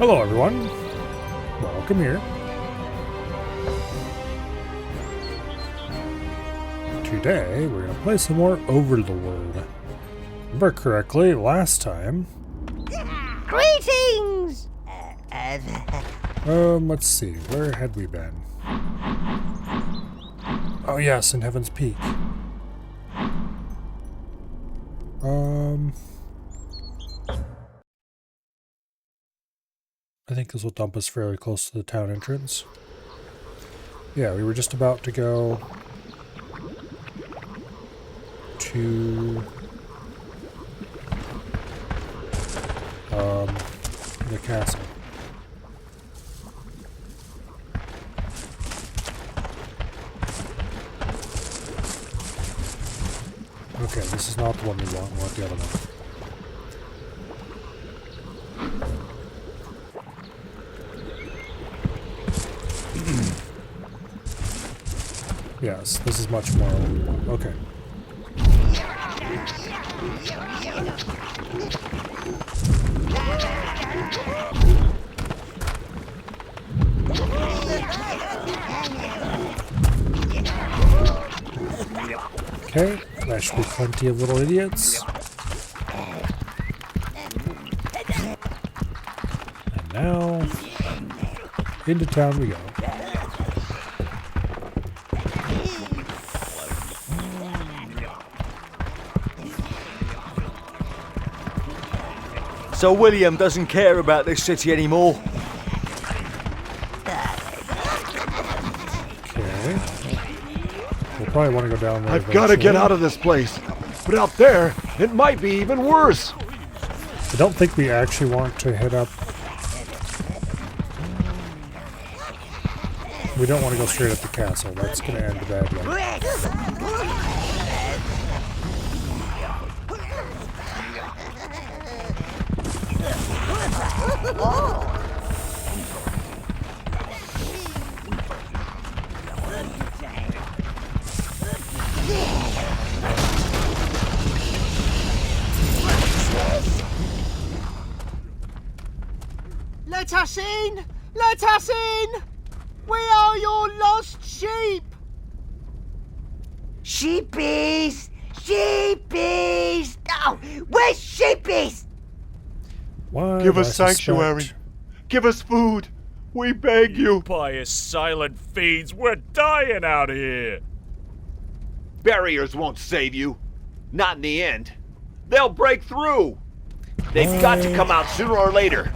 Hello everyone, welcome here. Today we're going to play some more Overlord. Remember correctly, last time... Greetings! let's see, where had we been? Oh yes, in Heaven's Peak. I think this will dump us fairly close to the town entrance. Yeah, we were just about to go to the castle. Okay, this is not the one we want. We want the other one. Yes, this is much more what we want. Okay. Okay, that should be plenty of little idiots. And now, into town we go. So William doesn't care about this city anymore. Okay. We'll probably want to go down there. I've got to get out of this place. But out there, it might be even worse. I don't think we actually want to head up. We don't want to go straight up the castle. That's going to end badly. Let us in! Let us in! We are your lost sheep! Sheepies! Sheepies! No! We're sheepies! Why Give do I us sanctuary. suspect- Give us food. We beg you. Pious silent fiends, we're dying out here! Barriers won't save you. Not in the end. They'll break through. They've got to come out sooner or later.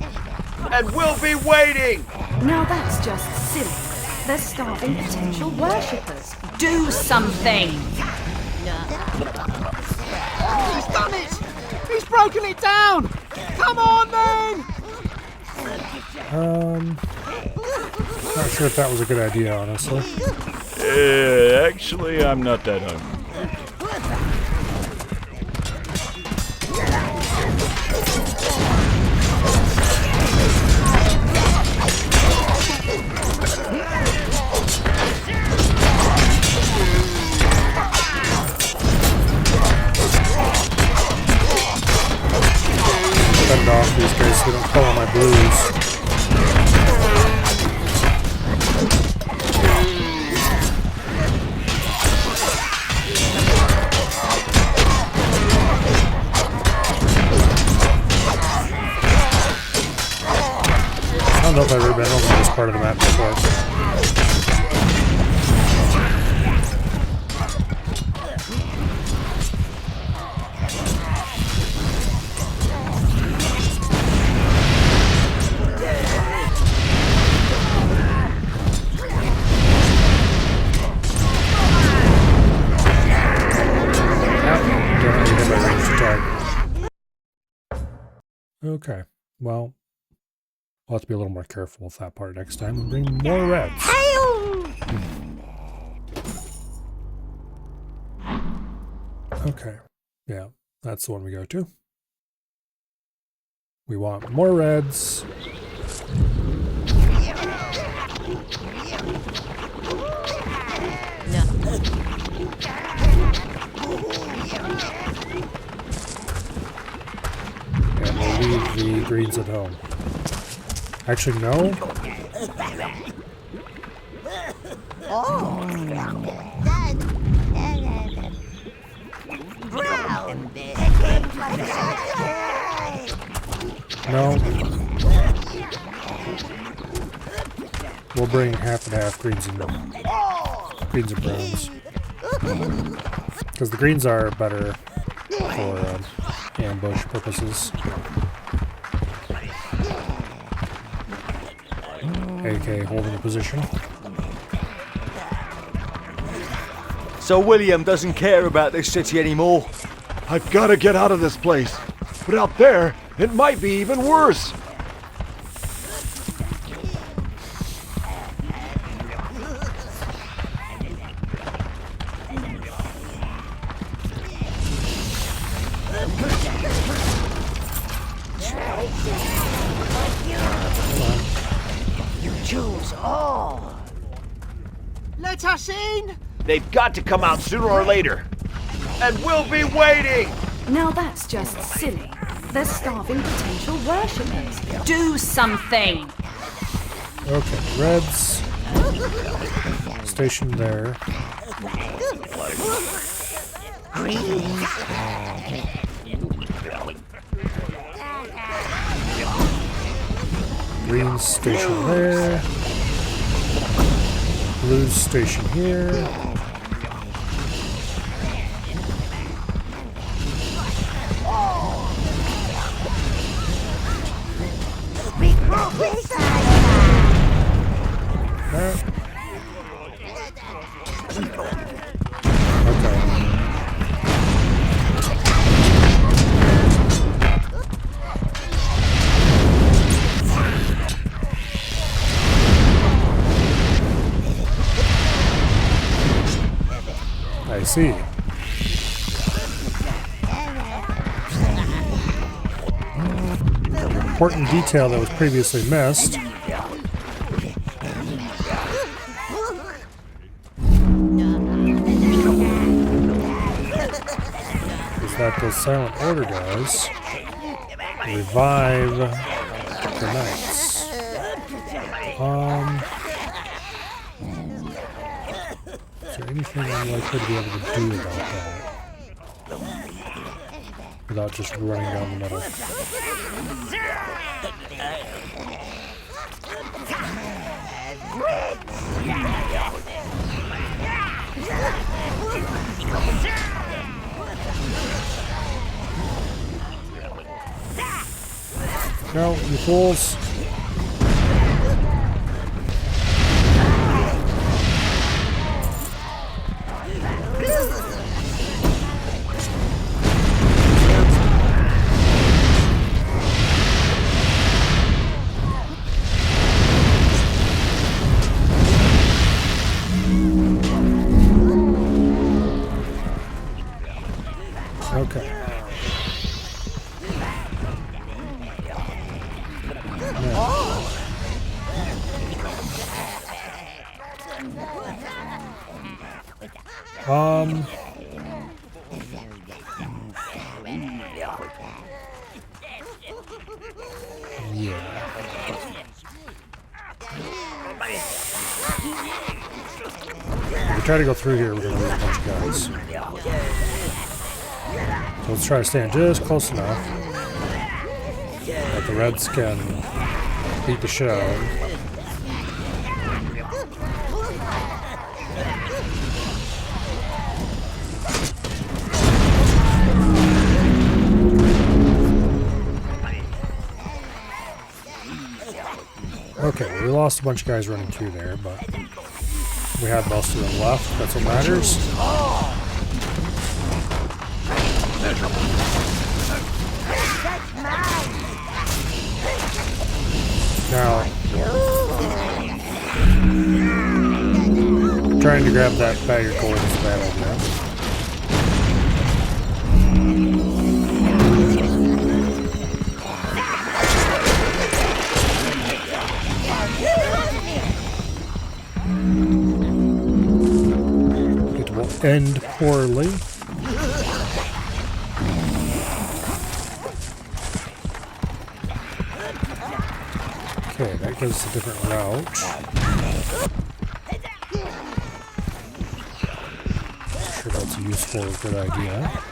And we'll be waiting! Now that's just silly. They're starving potential worshippers. Do something! He's done it! He's broken it down! Come on then! Not sure if that was a good idea, honestly. Actually, I'm not that hungry. Fend off these guys so they don't call on my blues. I don't know if I've ever been over this part of the map before. Okay, well, we'll have to be a little more careful with that part next time and bring more reds. Okay, yeah, that's the one we go to. We want more reds. And we'll leave the greens at home. Actually, no. No. We'll bring half and half greens and browns. Because the greens are better for ambush purposes. AK holding a position. So William doesn't care about this city anymore. I've got to get out of this place. But out there, it might be even worse. Let us in! They've got to come out sooner or later. And we'll be waiting! Now that's just silly. They're starving potential worshippers. Do something! Okay, Reds. Station there. Green station there. Blue station here. I see. Important detail that was previously missed is that those silent order guys revive the knights. Is there anything I'm likely to be able to do about that? Without just running down the middle. No, you fools. Okay. Yeah. If we try to go through here, we're going to lose a bunch of guys. So let's try to stand just close enough that the Reds can beat the shit out of them. Okay, we lost a bunch of guys running through there, but we had most of them left. That's what matters. Now, trying to grab that bag of gold is a bad idea. It will end poorly. Okay, because it's a different route. Not sure that's a useful or good idea.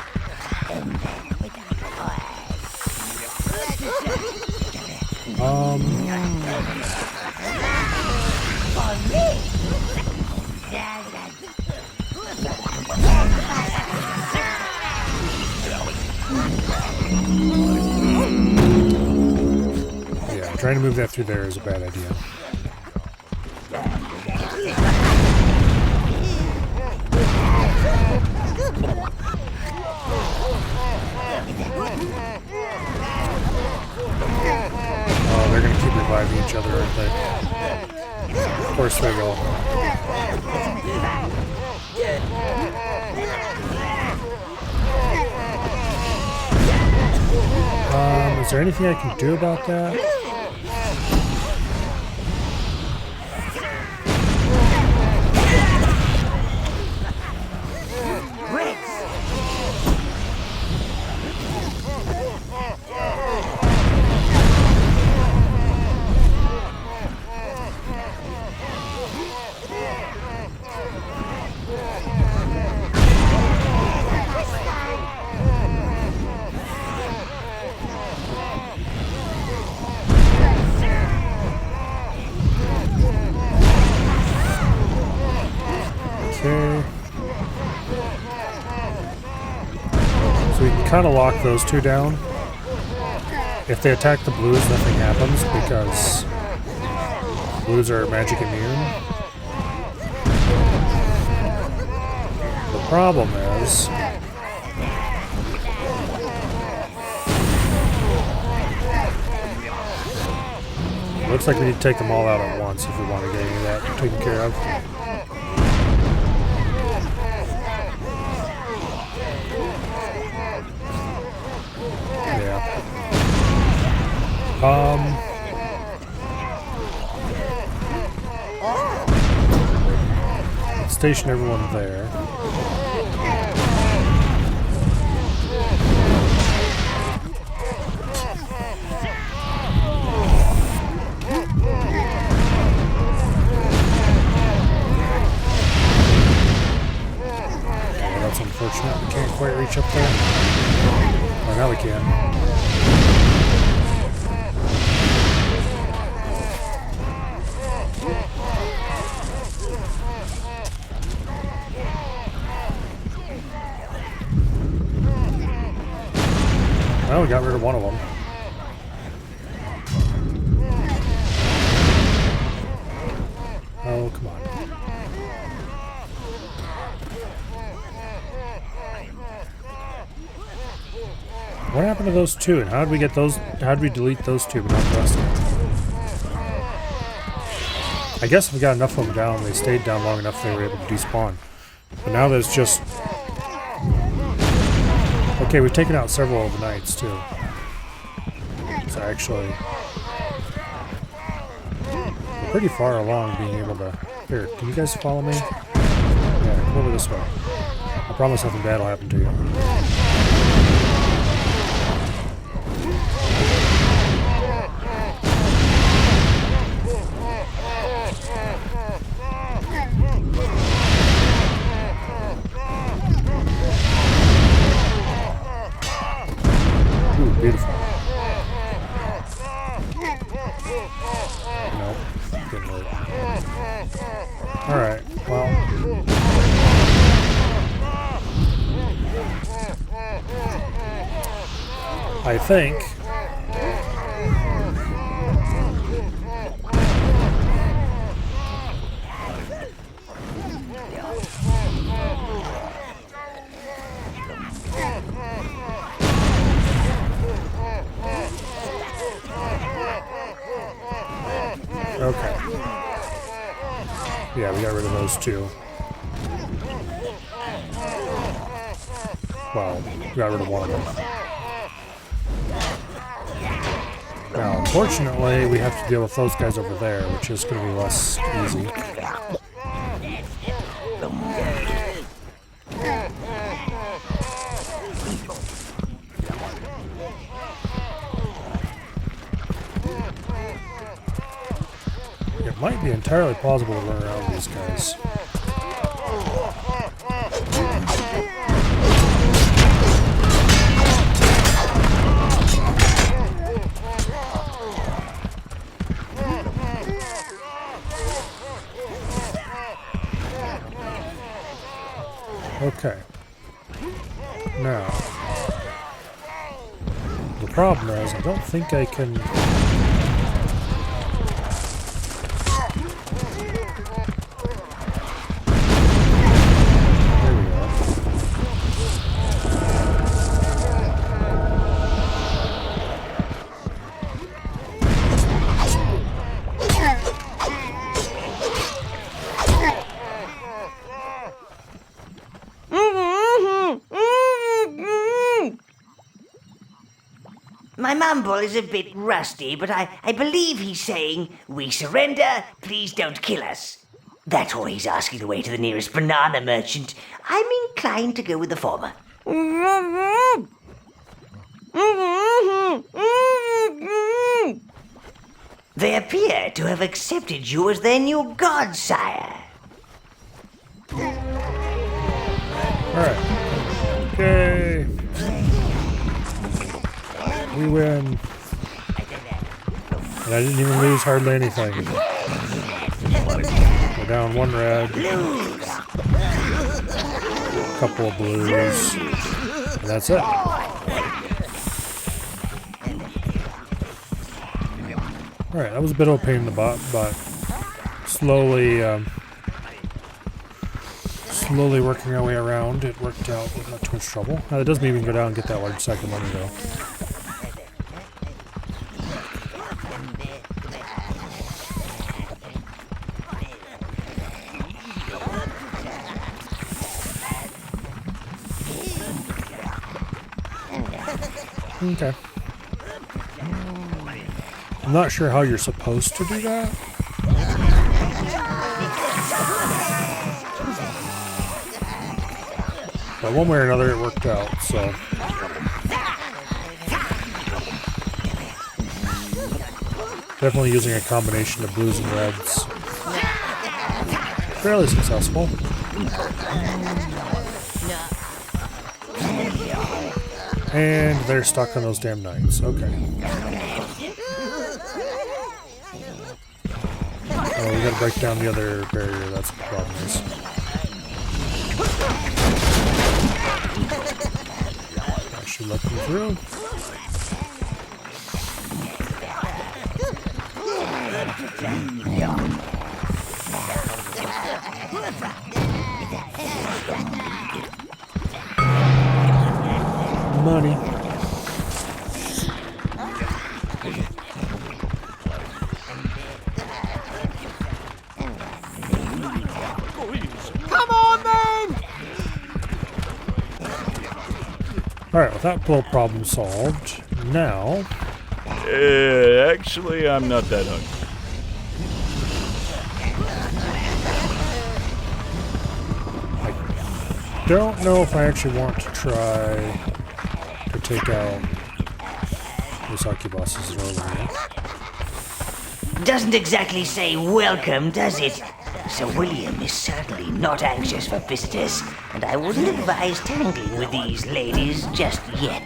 Yeah, trying to move that through there is a bad idea. Oh, they're gonna keep reviving each other, aren't they? Of course they will. Is there anything I can do about that? So we can kind of lock those two down. If they attack the blues, nothing happens because blues are magic immune. The problem is looks like we need to take them all out at once if we want to get any of that taken care of. Let's station everyone there. Okay, that's unfortunate. We can't quite reach up there. Oh, now we can. Well, we got rid of one of them. Oh, come on. What happened to those two? And how did we get those? How did we delete those two but not the rest of them? I guess if we got enough of them down, they stayed down long enough they were able to despawn. But now there's just... Okay, we've taken out several of the knights too. So actually, we're pretty far along being able to... Here, can you guys follow me? Yeah, come over this way. I promise nothing bad will happen to you. Beautiful. Nope, didn't work. Alright, well. I think okay. Yeah, we got rid of those two. Well, we got rid of one of them. Now, unfortunately, we have to deal with those guys over there, which is going to be less easy. Might be entirely plausible to run around these guys. Okay. Now, the problem is I don't think I can... There we go. My mumble is a bit rusty, but I believe he's saying, "We surrender, please don't kill us." That's or he's asking the way to the nearest banana merchant. I'm inclined to go with the former. They appear to have accepted you as their new god, sire. Alright. Okay. We win. And I didn't even lose hardly anything. We're down 1 red. A couple of blues. And that's it. Alright, that was a bit of a pain in the butt, but slowly working our way around, it worked out with not too much trouble. Now it does mean we can go down and get that large sack of money though. Okay. I'm not sure how you're supposed to do that. But one way or another it worked out, so. Definitely using a combination of blues and reds. Fairly successful. And they're stuck on those damn knights. Okay. Oh, we gotta break down the other barrier. That's what the problem is. Actually looking through. Money. Come on, then! Alright, with that little problem solved, now... Actually, I'm not that hungry. I don't know if I actually want to try to take out the succubuses earlier. Doesn't exactly say welcome, does it? Sir William is certainly not anxious for visitors, and I wouldn't advise tangling with these ladies just yet.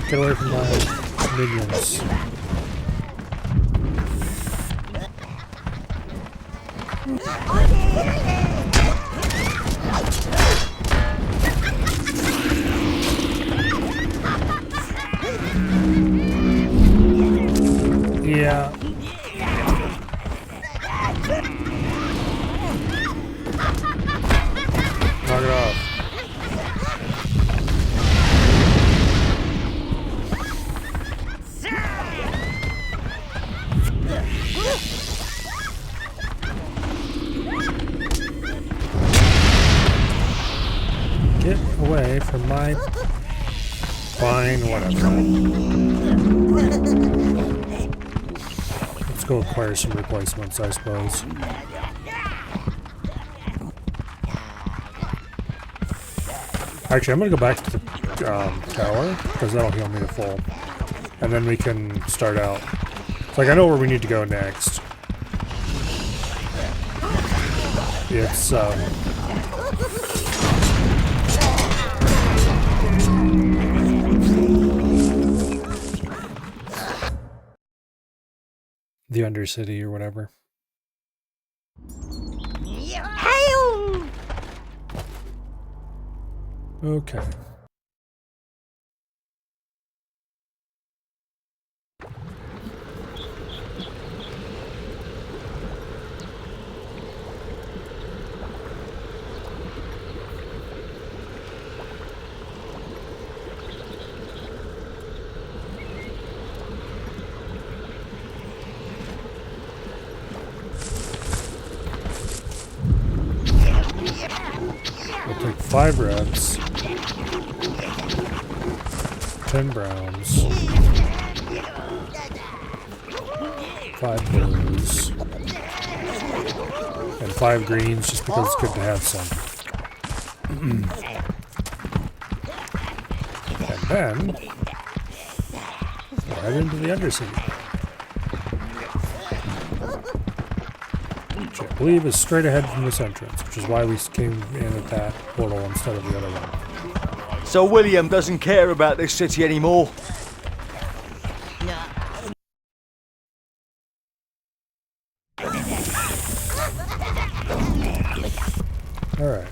Get away from my minions. Yeah. Knock it off. Get away from my... Fine, whatever. Let's go acquire some replacements, I suppose. Actually, I'm gonna go back to the tower, because that'll heal me to full. And then we can start out. It's like, I know where we need to go next. It's, the Undercity or whatever. Okay. We'll take 5 reds, 10 browns, 5 blues, and 5 greens just because it's good to have some. And then we'll head into the Undercity, which I believe is straight ahead from this entrance, which is why we came in at that portal instead of the other one. So William doesn't care about this city anymore. Alright.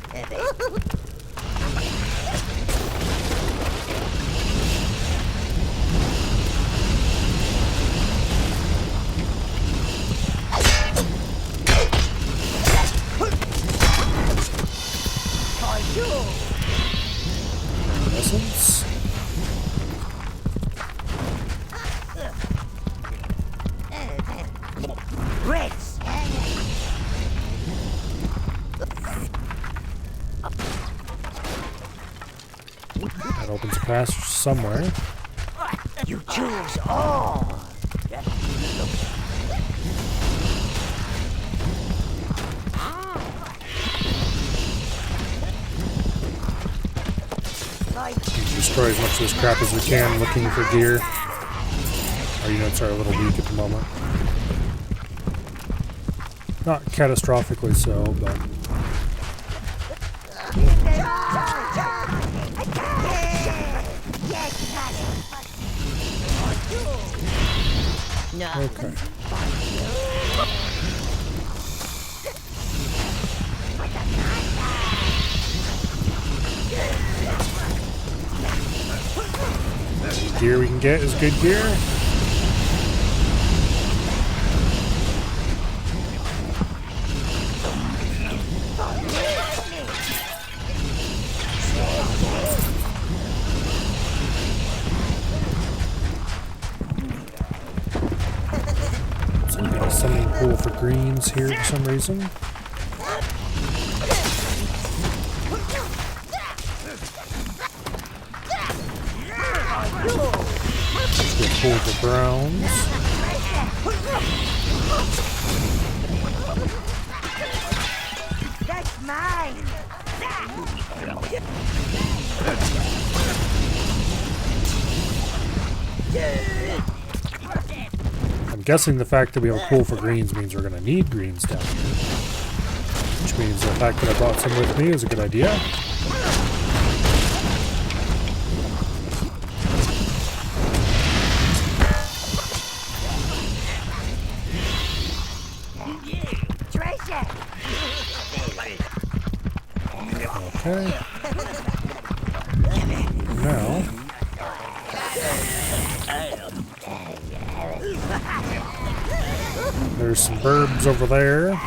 Essence. Reds. That opens a passage somewhere. You choose all. Destroy as much of this crap as we can looking for gear. Our units are a little weak at the moment. Not catastrophically so, but... Okay. Any gear we can get is good gear. So we got a summoning pool for greens here for some reason. Good pool for browns. That's mine. I'm guessing the fact that we have a pool for greens means we're going to need greens down here. Which means the fact that I brought some with me is a good idea. Okay. Now, there's some burbs over there.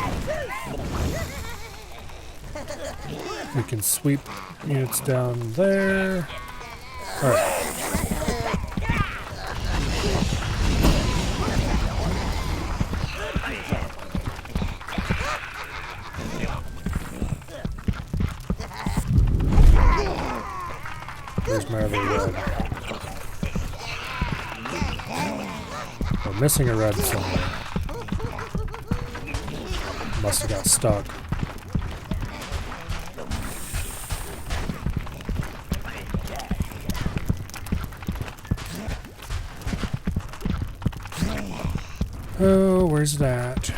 We can sweep units down there. Alright. Where's my other red? We're missing a red somewhere. Must have got stuck. where's that?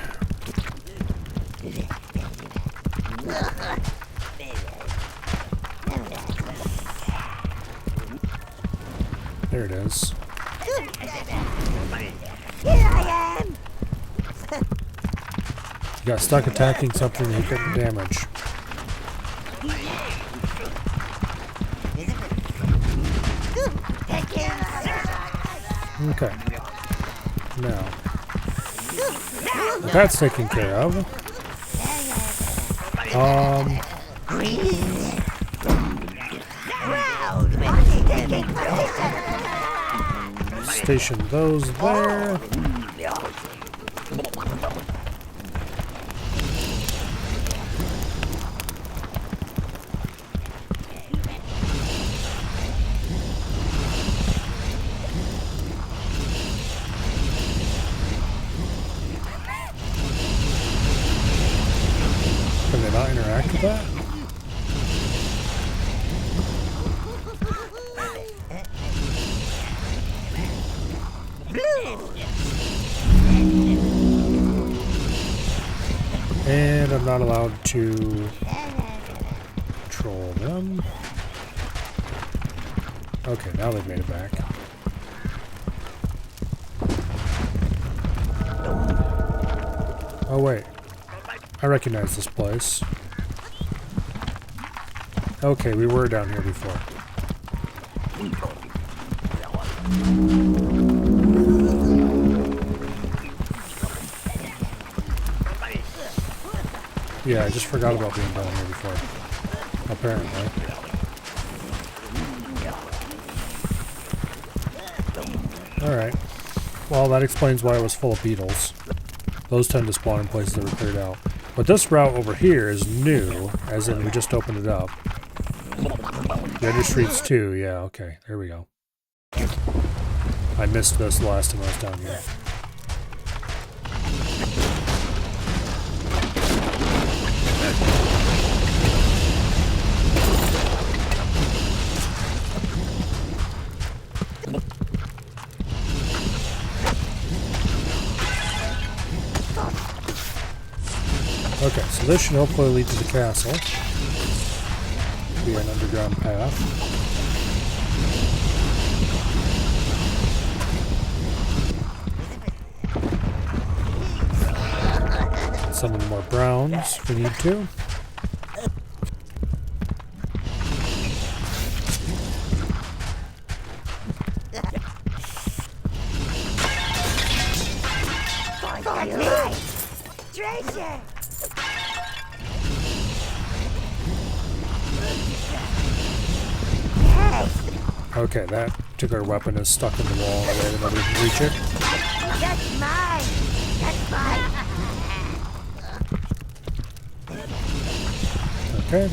There it is. Here I am! You got stuck attacking something he couldn't damage. Okay. Now. That's taken care of. Station those there. Can they not interact with that? And I'm not allowed to control them. Okay, now they've made it back. Oh wait, I recognize this place. Okay, we were down here before. Yeah, I just forgot about being down here before. Apparently. Alright. Well, that explains why it was full of beetles. Those tend to spawn in places that were cleared out. But this route over here is new, as in we just opened it up. The other streets too, yeah, okay, there we go. I missed this last time I was down here. Okay, so this should hopefully lead to the castle. Be an underground path. Summon more browns if we need to. Treasure! Okay, that particular weapon is stuck in the wall in a way that nobody can reach it. That's mine! That's mine! Okay.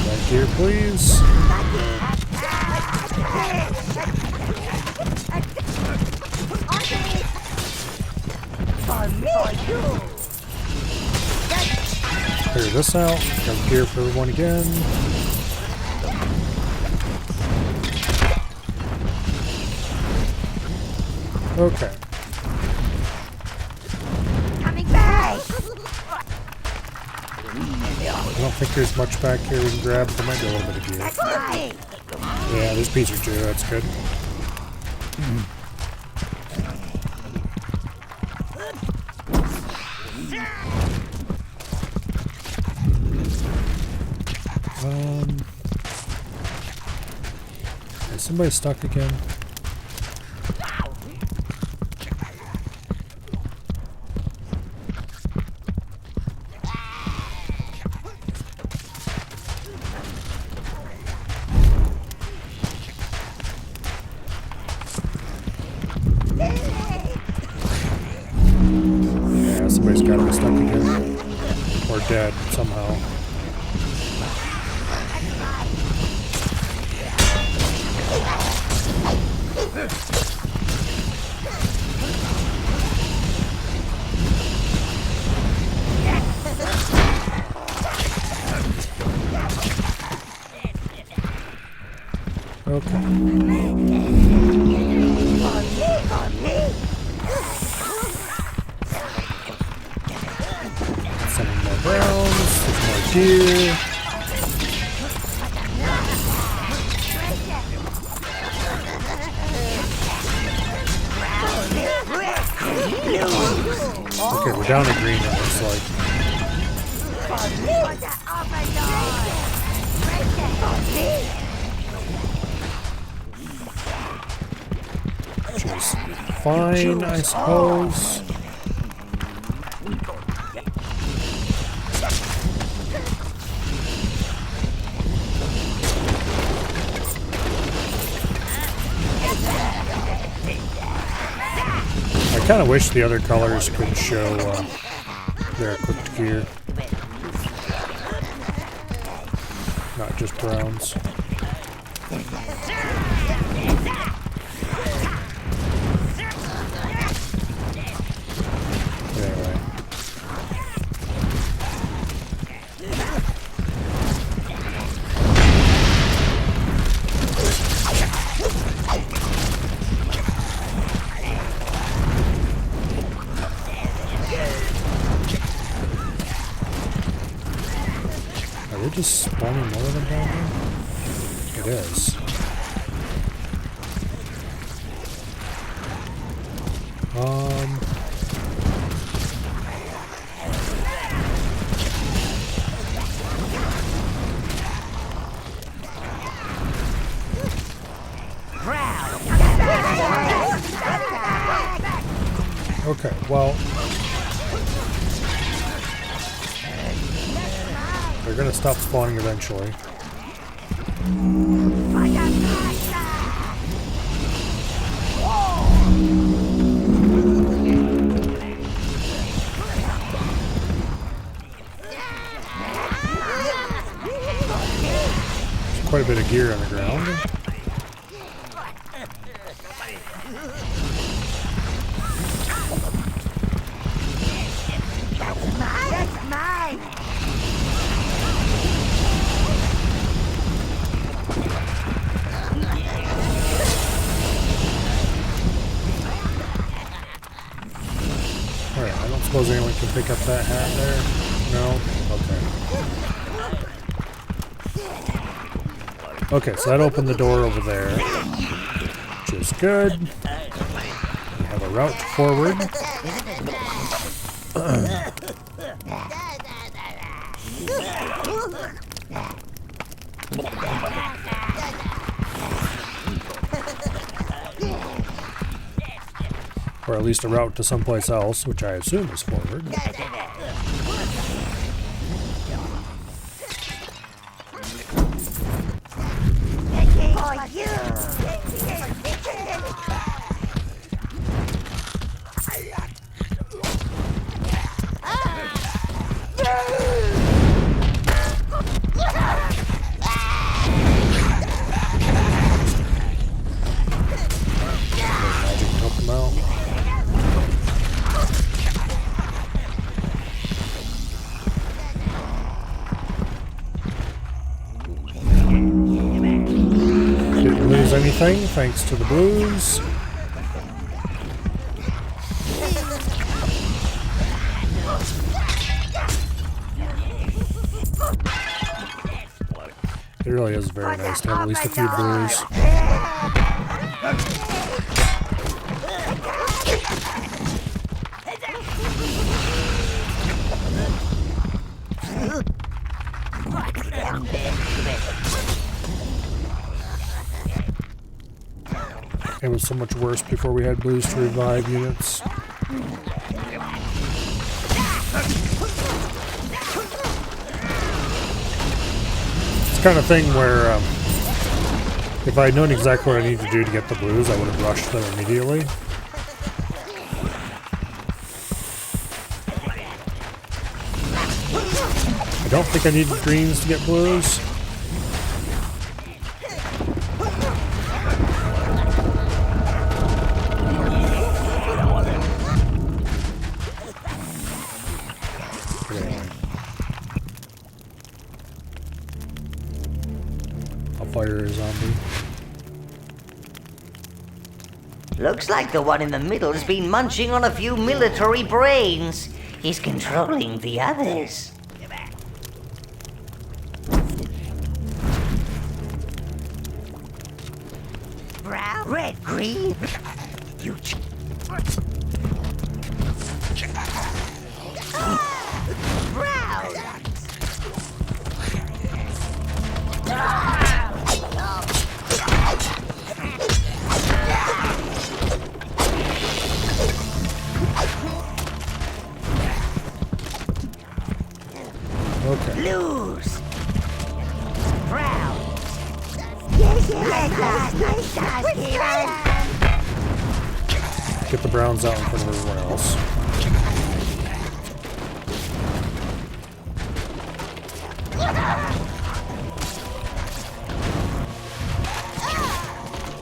Back here, please. Clear this out. Come here for everyone again. Okay. Coming back! I don't think there's much back here we can grab. There might be a little bit of gear. That's mine! Yeah, there's a piece or two. That's good. Is somebody stuck again? Yeah, somebody's got to be stuck again. Or dead somehow. Some more browns, some more deer. Okay, we're down to green, it looks like. Which is fine, I suppose. I kind of wish the other colors could show their cooked gear. Not just browns. Anyway. Are they just spawning more of them down here? It is. Okay, well, they're gonna stop spawning eventually. There's quite a bit of gear on the ground. That's mine. Alright, I don't suppose anyone can pick up that hat there? No? Okay. Okay, so that opened the door over there, which is good. We have a route forward. Or at least a route to someplace else, which I assume is forward. Magic help them out. Didn't lose anything thanks to the blues. It really is very nice to have at least a few blues. It was so much worse before we had blues to revive units. It's the kind of thing where if I had known exactly what I needed to do to get the blues, I would have rushed them immediately. I don't think I needed greens to get blues. fire zombie. Looks like the one in the middle's been munching on a few military brains. He's controlling the others. Brown, red, green. You. Brown. Okay. Blues. Brown. Get the browns out in front of everyone else.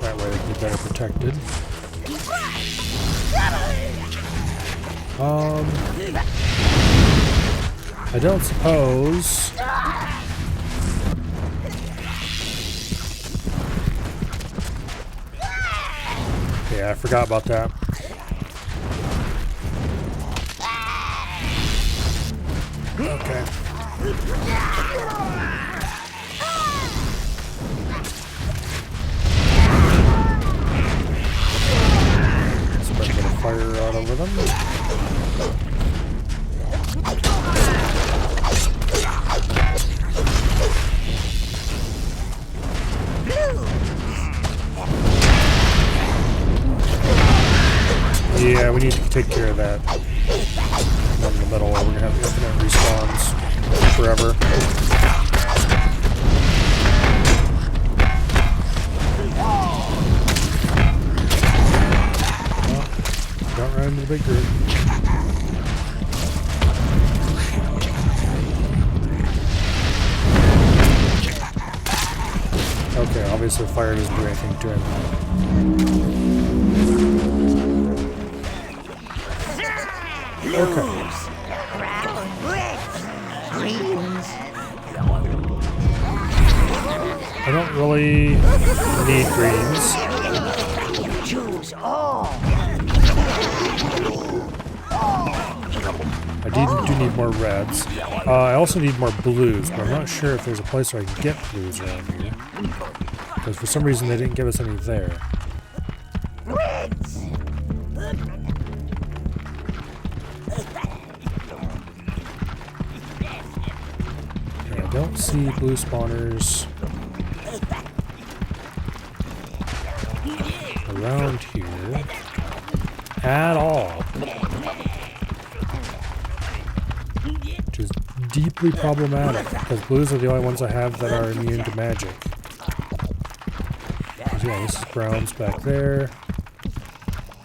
That way they can be better protected. I don't suppose. Yeah, I forgot about that. Okay. Spread a bit of fire out over them. Yeah, we need to take care of that. One in the middle, or we're gonna have infinite respawns forever. Well, don't run into the big group. Okay, obviously fire doesn't do anything to him. Okay. I don't really need greens. Choose all. I do need more reds. I also need more blues, but I'm not sure if there's a place where I can get blues around here. Because for some reason they didn't give us any there. Reds. I don't see blue spawners around here at all, which is deeply problematic because blues are the only ones I have that are immune to magic. Yeah, this is browns back there.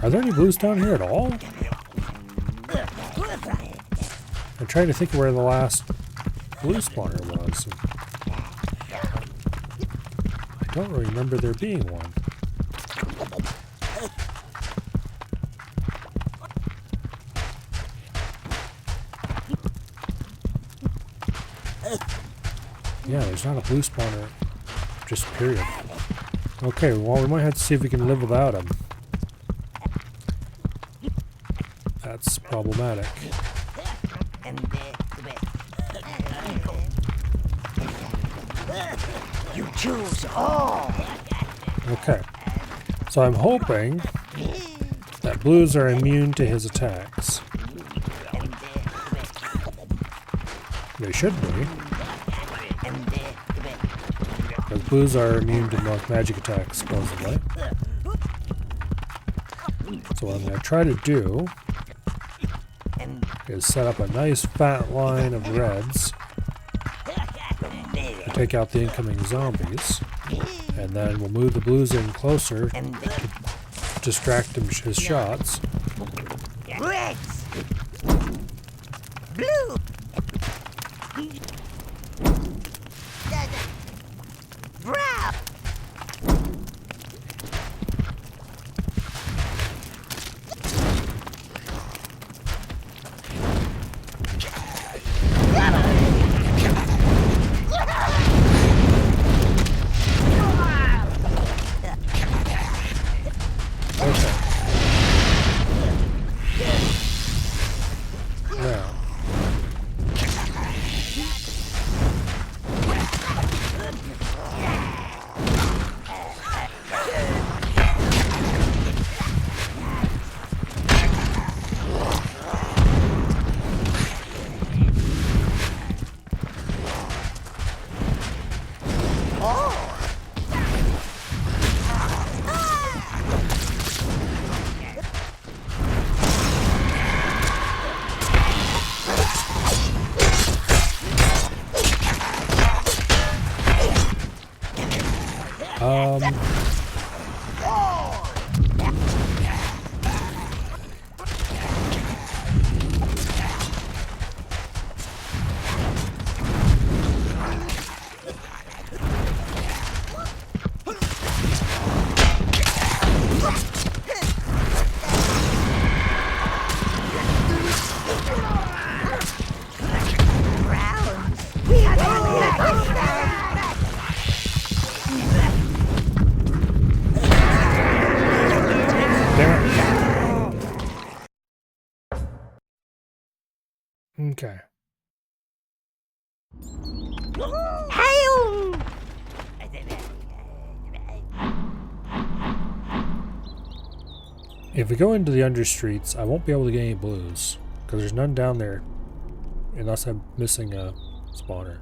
Are there any blues down here at all? I'm trying to think of where the last blue spawner was. I don't really remember there being one. Yeah, there's not a blue spawner, just period. Okay, well we might have to see if we can live without him. That's problematic. You choose all. Okay, so I'm hoping that blues are immune to his attacks. They should be. Because blues are immune to most magic attacks, supposedly. So what I'm going to try to do is set up a nice fat line of reds to take out the incoming zombies. And then we'll move the blues in closer to distract him his shots. Reds. Blue. Brown. Okay. If we go into the under streets, I won't be able to get any blues because there's none down there unless I'm missing a spawner.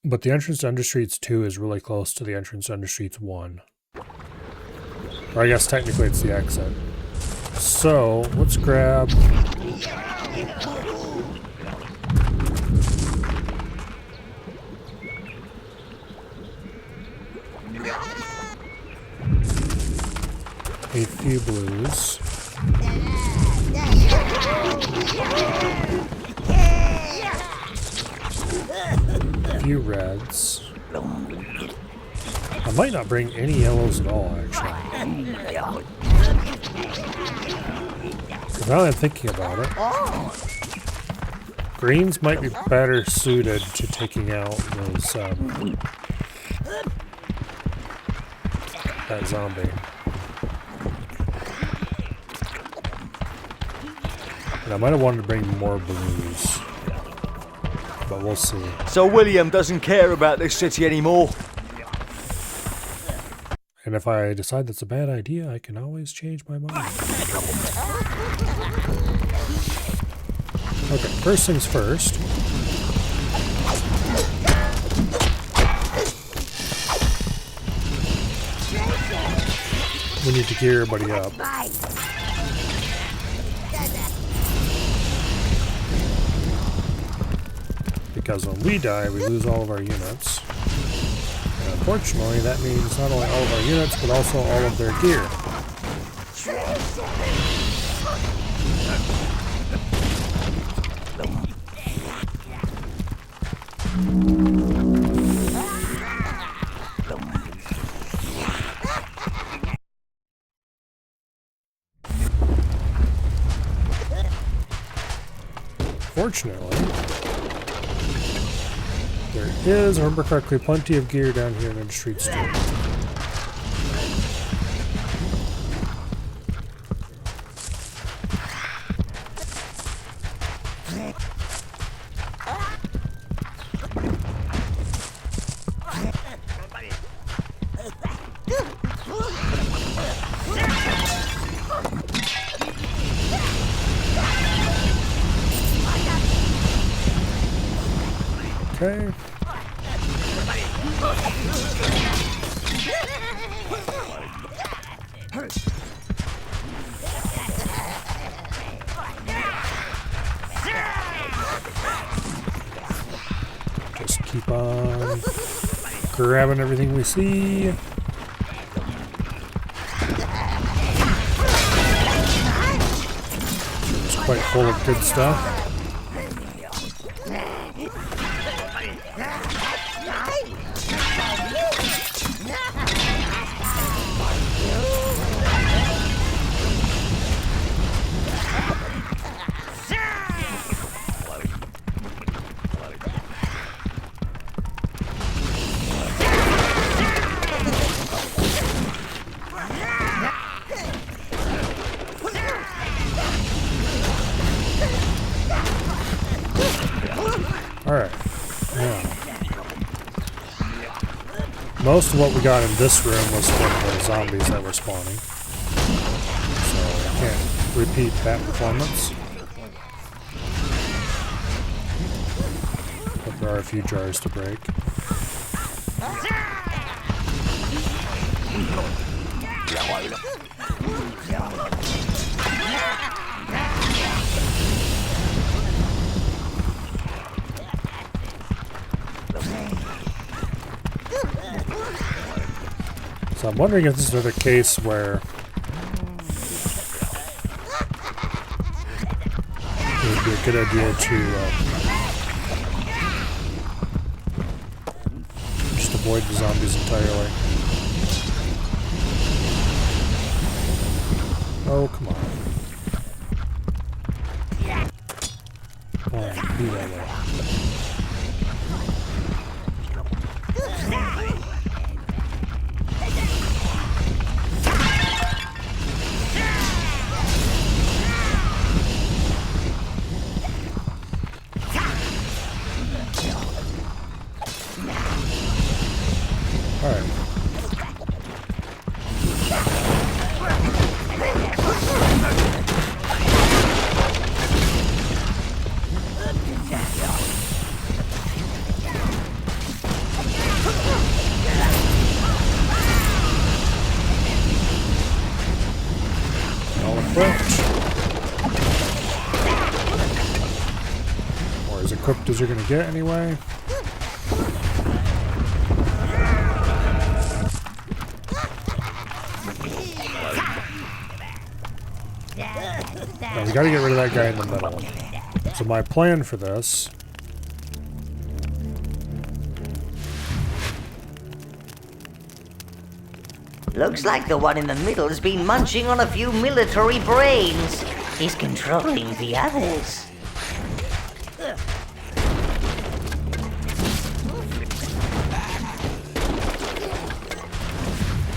But the entrance to Understreets 2 is really close to the entrance to Understreets 1. Or I guess technically it's the exit. So, let's grab... a few blues. A few reds. I might not bring any yellows at all, actually. Now that I'm thinking about it, greens might be better suited to taking out those, that zombie. And I might have wanted to bring more blues. But we'll see. So William doesn't care about this city anymore. And if I decide that's a bad idea, I can always change my mind. Okay, first things first. We need to gear everybody up. Because when we die, we lose all of our units. And unfortunately, that means not only all of our units, but also all of their gear. Fortunately, there is, remember correctly, plenty of gear down here in the streets too. Okay. Just keep on grabbing everything we see. It's quite full of good stuff. Alright, now, most of what we got in this room was from the zombies that were spawning, so I can't repeat that performance, but there are a few jars to break. So I'm wondering if this is another case where it would be a good idea to just avoid the zombies entirely. Oh, come on. Oh, be that way. Alright. All equipped. Or as equipped as you're going to get anyway. Now, we gotta get rid of that guy in the middle. So my plan for this Looks like the one in the middle has been munching on a few military brains. He's controlling the others.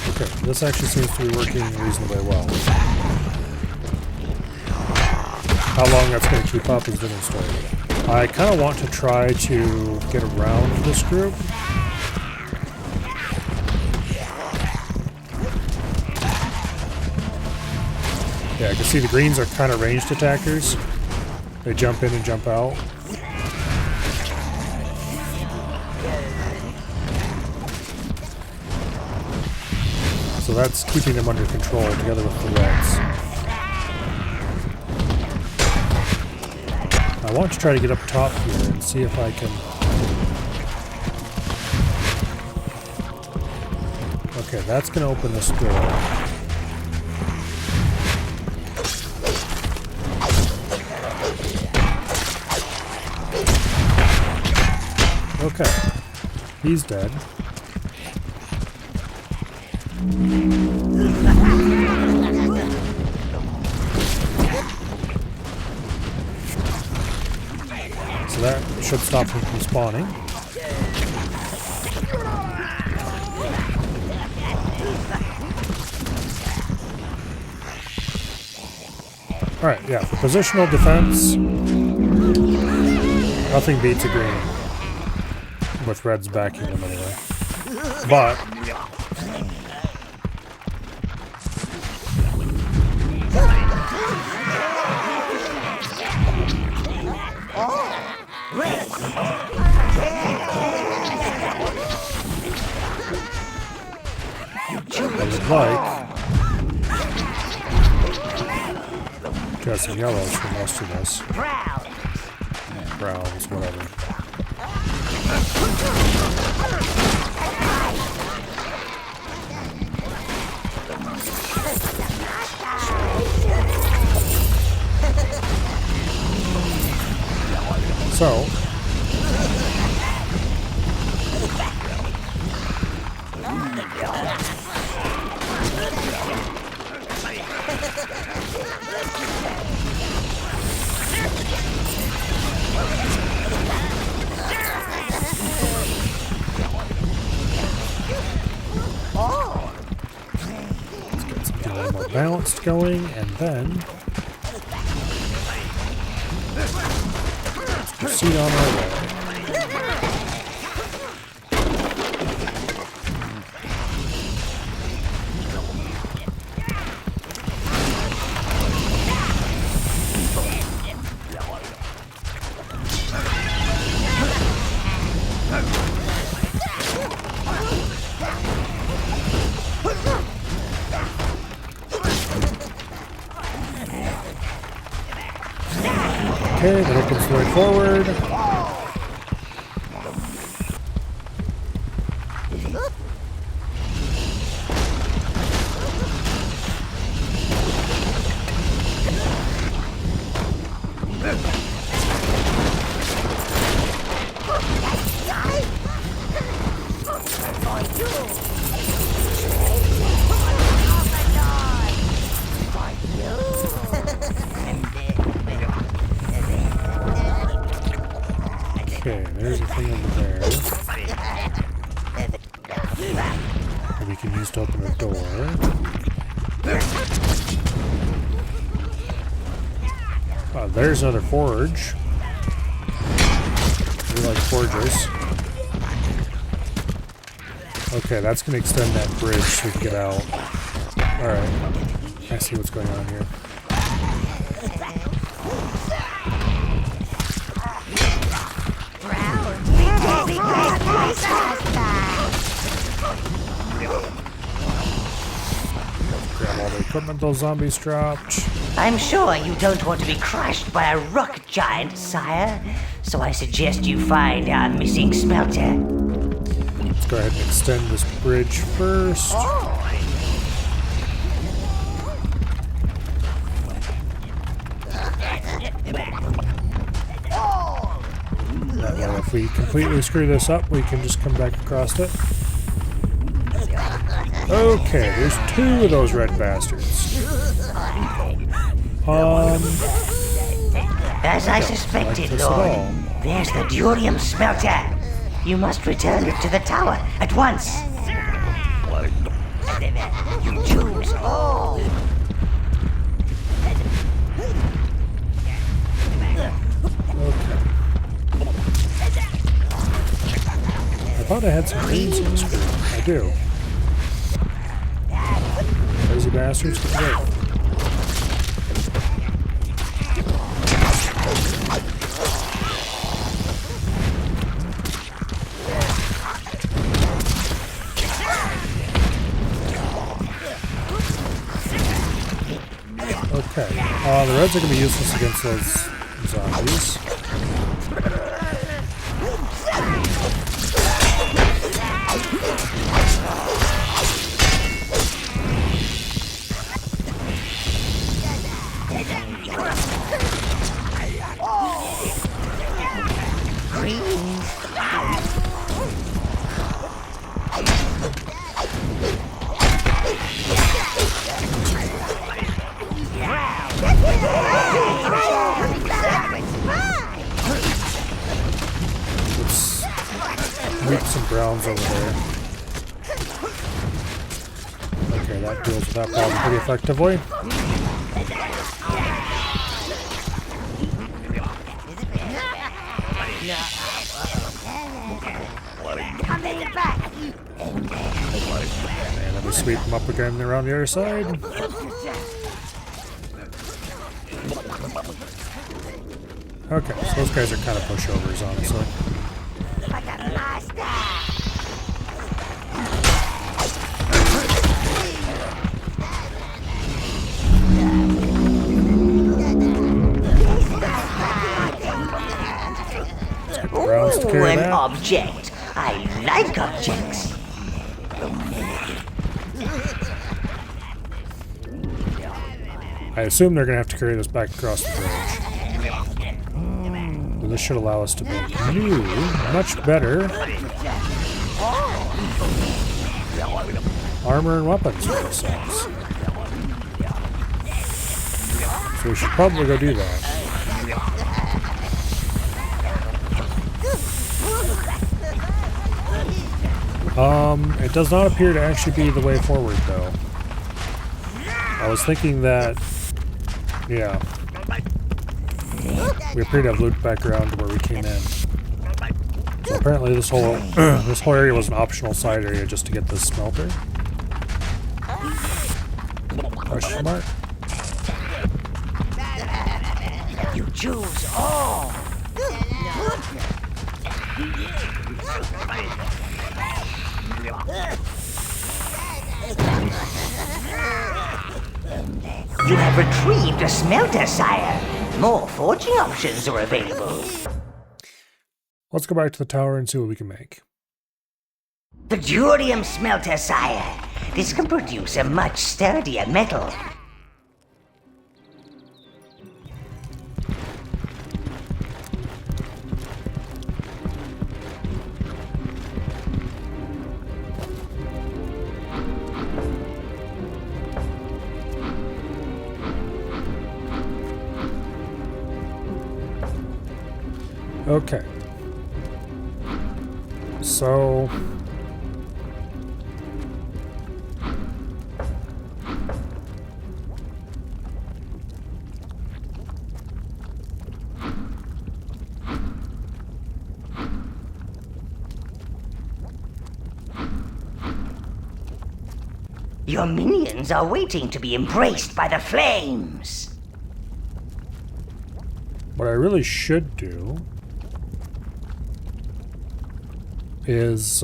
Okay, this actually seems to be working reasonably well. How long that's going to keep up is different story. I kind of want to try to get around this group. Yeah, I can see the greens are kind of ranged attackers. They jump in and jump out. So that's keeping them under control together with the reds. I want to try to get up top here and see if I can... Okay, that's going to open this door. Okay, he's dead. So that should stop him from spawning. Alright, yeah, for positional defense, nothing beats a green. With reds backing them anyway. But I would like dressing yellows for most of this. Browns, whatever. So, let's get something a little more balanced going, and then proceed on our way. Okay, that opens the way forward. the door. Oh, there's another forge. We like forges. Okay, that's going to extend that bridge so we can get out. Alright. I see what's going on here. Grab all the equipment those zombies dropped. I'm sure you don't want to be crushed by a rock giant, sire. So I suggest you find our missing smelter. Let's go ahead and extend this bridge first. That way, if we completely screw this up, we can just come back across it. Okay, there's 2 of those red bastards. As I suspected, like Lord, there's the durium smelter. You must return it to the tower at once. You choose all. Okay. I thought I had some greens in this group. I do. Crazy bastards, get away. Okay. The reds are going to be useless against those zombies. Some browns over there. Okay, that deals with that problem pretty effectively. And let me sweep them up again around the other side. Okay, so those guys are kind of pushovers, honestly. Ooh, an object. I like objects. I assume they're going to have to carry this back across the bridge. But this should allow us to make new, much better armor and weapons for ourselves. So we should probably go do that. It does not appear to actually be the way forward, though. I was thinking that, yeah, we appear to have looped back around to where we came in. So apparently this whole this whole area was an optional side area just to get this smelter. Question mark? You choose all. You have retrieved a smelter, sire. More forging options are available. Let's go back to the tower and see what we can make. The durium smelter, sire. This can produce a much sturdier metal. Okay. So Your minions are waiting to be embraced by the flames. What I really should do is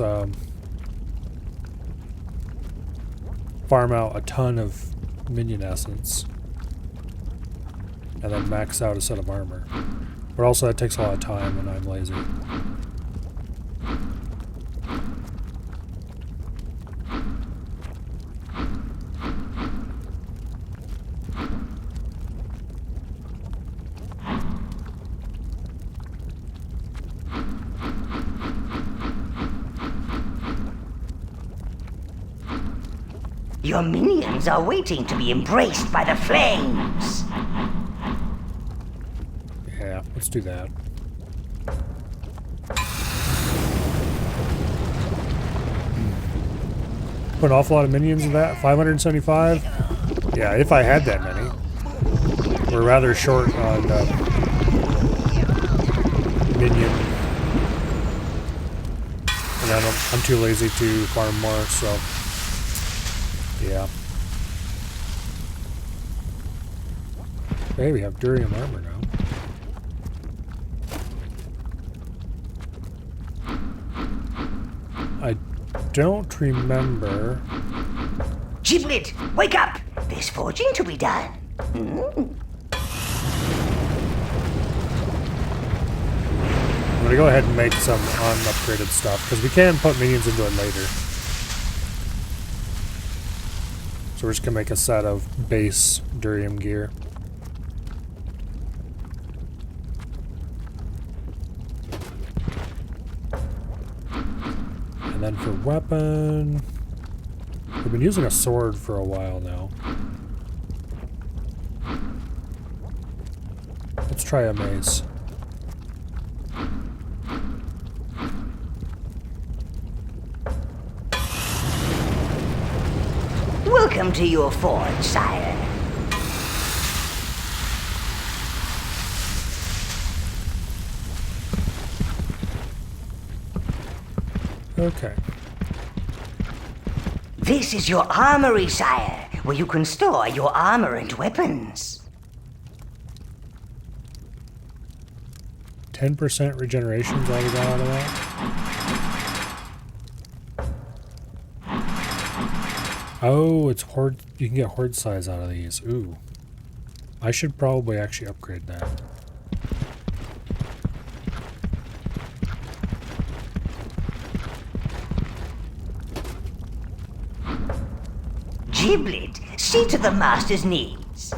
farm out a ton of minion essence and then max out a set of armor. But also that takes a lot of time and I'm lazy. Your minions are waiting to be embraced by the flames. Yeah, let's do that. Put an awful lot of minions in that. 575? Yeah, if I had that many. We're rather short on minion. And I'm too lazy to farm more, so yeah. Hey, we have durium armor now. I don't remember. Giblet, wake up! There's forging to be done. I'm gonna go ahead and make some unupgraded stuff, because we can put minions into it later. So we're just gonna make a set of base durium gear. And then for weapon, we've been using a sword for a while now. Let's try a mace. Welcome to your forge, sire. Okay. This is your armory, sire, where you can store your armor and weapons. 10% regeneration's all we got out of that. Oh, it's horde. You can get horde size out of these. Ooh. I should probably actually upgrade that. Giblet, see to the master's needs.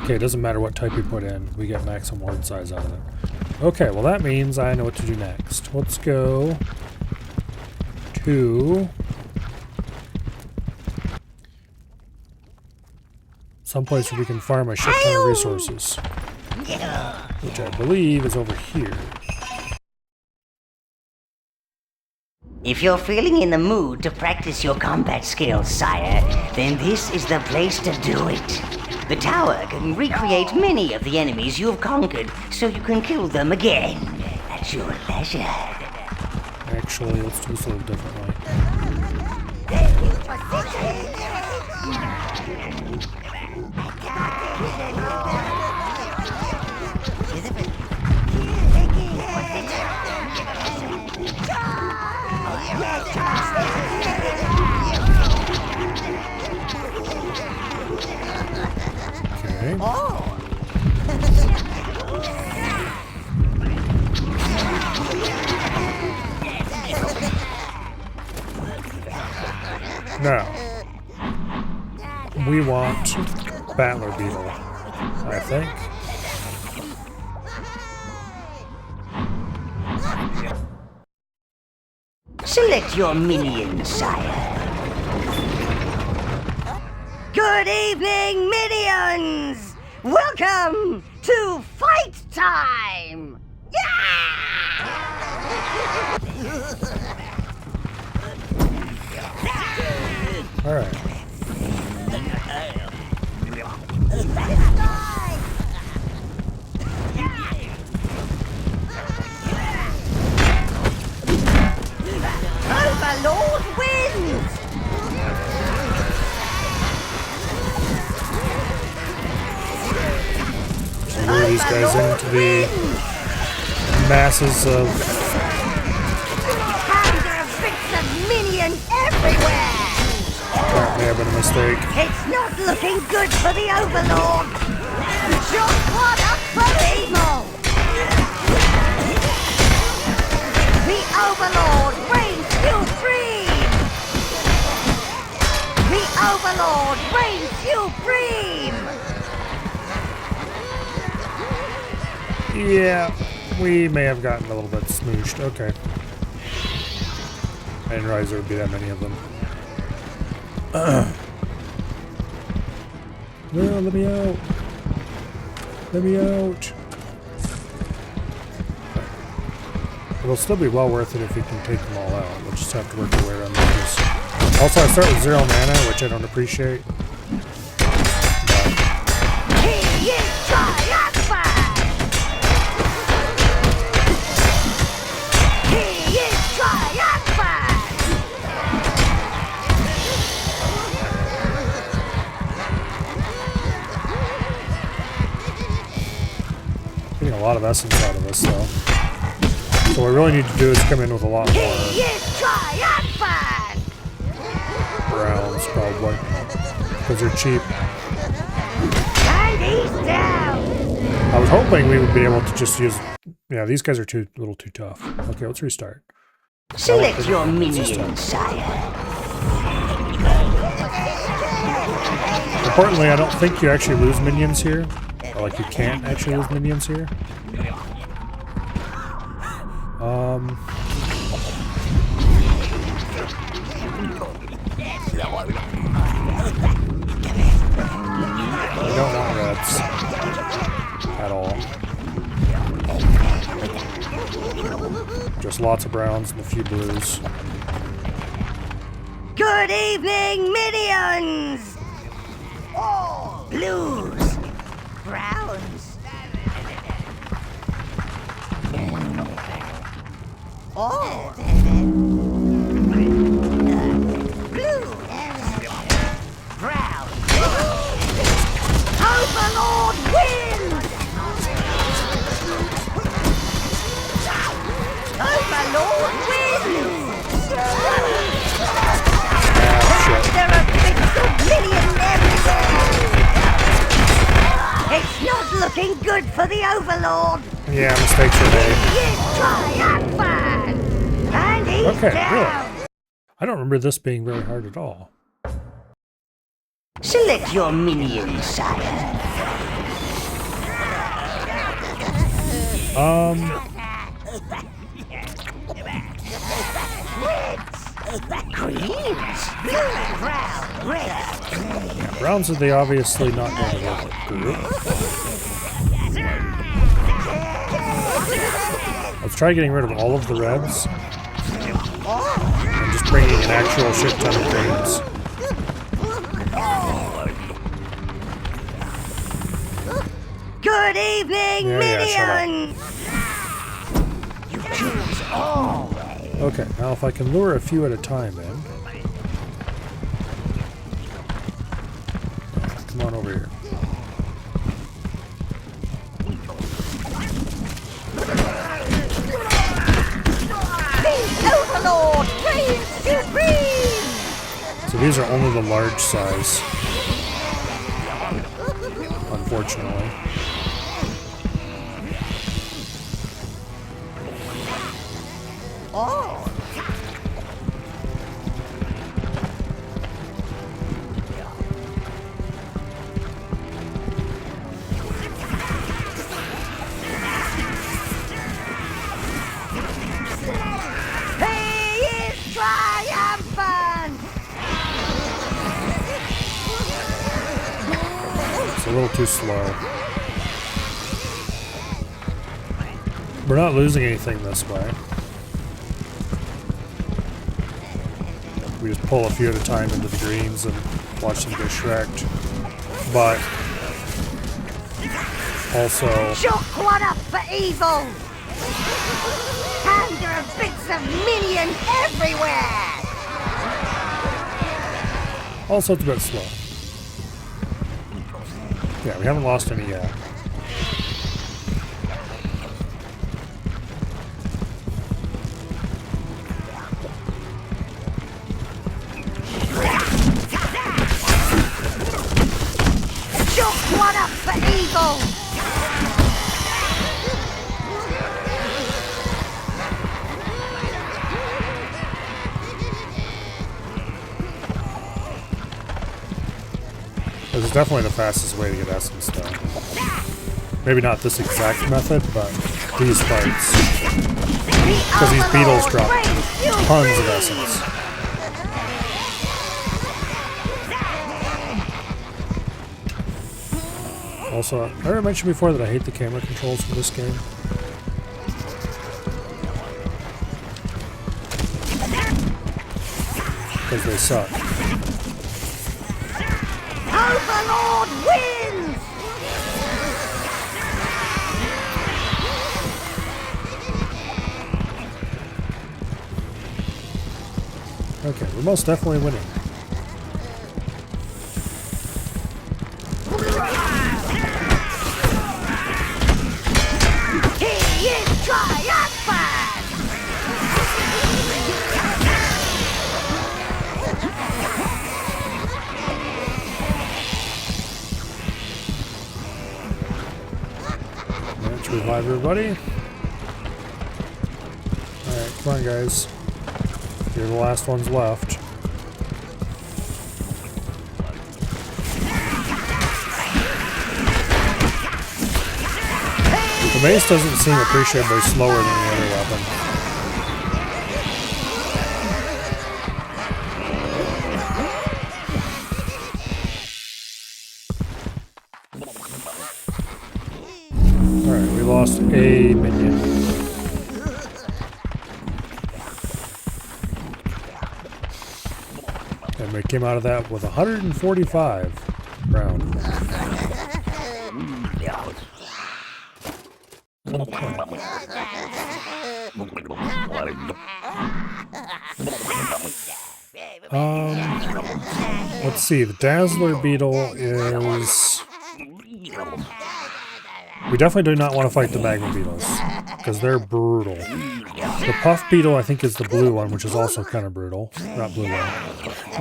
Okay, it doesn't matter what type we put in. We get maximum horde size out of it. Okay, well that means I know what to do next. Let's go to someplace where we can farm a shit ton of resources, which I believe is over here. If you're feeling in the mood to practice your combat skills, sire, then this is the place to do it. The tower can recreate many of the enemies you've conquered, so you can kill them again at your leisure. Actually, let's do this a little differently. Okay. Now, we want Battler Beetle, I think. Select your minion, sire. Good evening, minions! Welcome to fight time! All right. these guys into the masses of... Bits of minions everywhere! That may have been a mistake. It's not looking good for the Overlord! Just what up for evil! The Overlord reigns supreme! The Overlord reigns supreme! Yeah, we may have gotten a little bit smooshed. Okay. I didn't realize there would be that many of them. No, let me out. Let me out. It'll still be well worth it if we can take them all out. We'll just have to work our way around these. Also, I start with 0 mana, which I don't appreciate. He is triumphant! He is triumphant! Getting a lot of essence out of this, though. So what we really need to do is come in with a lot more He is triumphant! browns, probably. Because they're cheap. And he's down! I was hoping we would be able to just use... Yeah, these guys are a little too tough. Okay, let's restart. Select your minion, sire. Importantly, I don't think you actually lose minions here. Or, like, you can't actually lose minions here. We don't want reds. At all. Just lots of browns and a few blues. Good evening, minions! Blues, browns. Oh, blue, brown. Overlord wins! Overlord wins! There are bits of minions everywhere! It's not looking good for the Overlord! Yeah, mistakes are made. He is triumphant! And he's Okay, down! really? I don't remember this being very hard at all. Select your minion, sire. Greens, blue, brown, red. Yeah, browns are the obviously not going to work group. Let's try getting rid of all of the reds. And just bringing an actual shit ton of greens. Good evening, Yeah, minions! You choose all. Okay, now if I can lure a few at a time in. Come on over here. The Overlord reigns supreme! So these are only the large size. Unfortunately. Oh! He is triumphant! It's a little too slow. We're not losing anything this way. We just pull a few at a time into the greens and watch them get shreked. But also, Shock one up for evil! And there are bits of minions everywhere! also it's a bit slow. Yeah, we haven't lost any yet. This is definitely the fastest way to get essence, though. Maybe not this exact method, but these fights. Because these beetles drop tons of essence. Also, I already mentioned before that I hate the camera controls for this game. Because they suck. Overlord wins! Okay, we're most definitely winning. He is triumphant! Let's revive everybody. Alright, come on guys. You're the last ones left. The mace doesn't seem appreciably slower than the other weapon. Alright, we lost a minion. And we came out of that with 145 round. Let's see, the Dazzler Beetle is... We definitely do not want to fight the Magma Beetles, because they're brutal. The Puff Beetle, I think, is the blue one, which is also kind of brutal. Not blue one.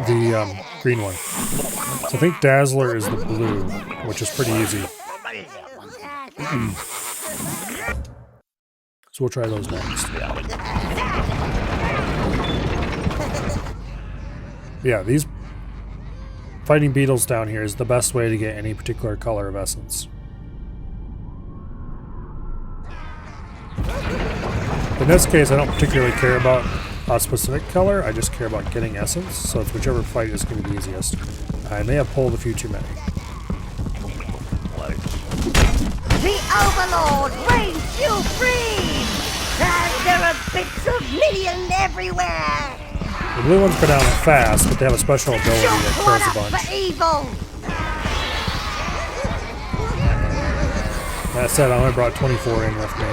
The green one. So I think Dazzler is the blue, which is pretty easy. So we'll try those next. Yeah, these fighting beetles down here is the best way to get any particular color of essence. In this case, I don't particularly care about a specific color, I just care about getting essence, so it's whichever fight is going to be easiest. I may have pulled a few too many. The Overlord reigns supreme! And there are bits of million everywhere! The blue ones go down fast, but they have a special ability that kills a bunch. For evil! That said, I only brought 24 in with me.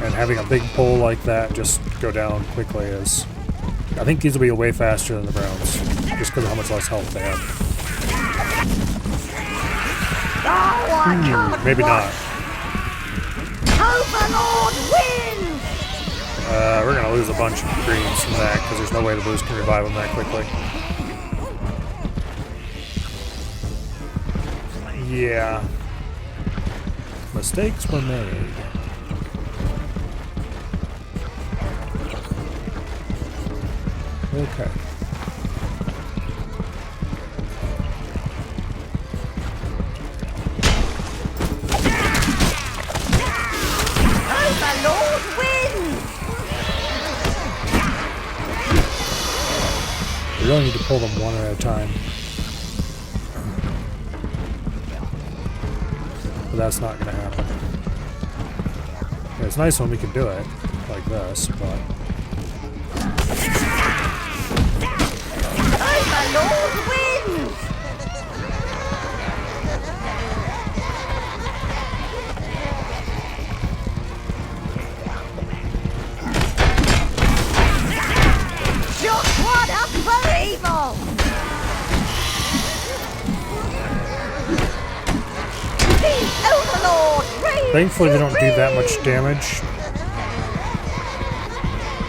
And having a big pull like that just go down quickly is... I think these will be way faster than the browns, just because of how much less health they have. Maybe not. Overlord wins! We're gonna lose a bunch of greens from that, because there's no way the blues can revive them that quickly. Yeah. Mistakes were made. Okay. Overlord wins! We really need to pull them one at a time. But that's not going to happen. Yeah, it's nice when we can do it, like this, but... Overlord wins! Just one up for evil! The Overlord reigns Thankfully, they don't do supreme! that much damage.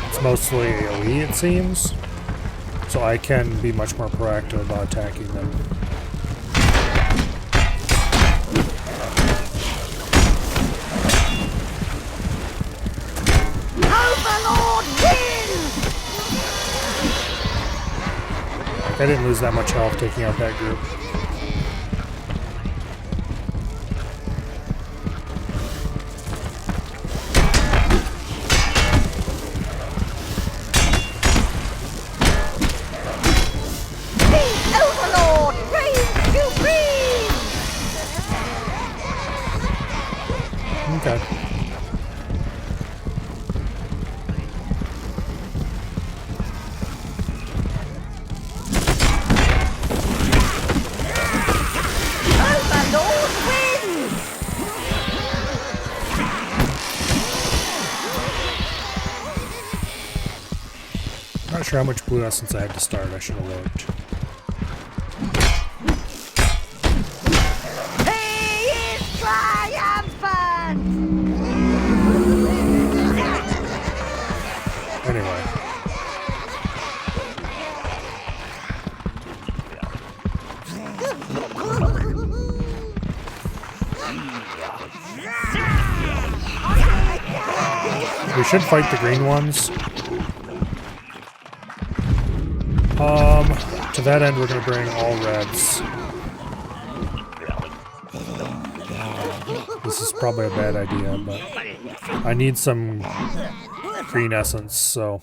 It's mostly AoE, it seems. So I can be much more proactive about attacking them. Overlord wins! I didn't lose that much health taking out that group. Not sure how much blue essence I had to start. I should have looked. He is triumphant! Anyway. We should fight the green ones. To that end, we're going to bring all reds. This is probably a bad idea, but I need some green essence, so...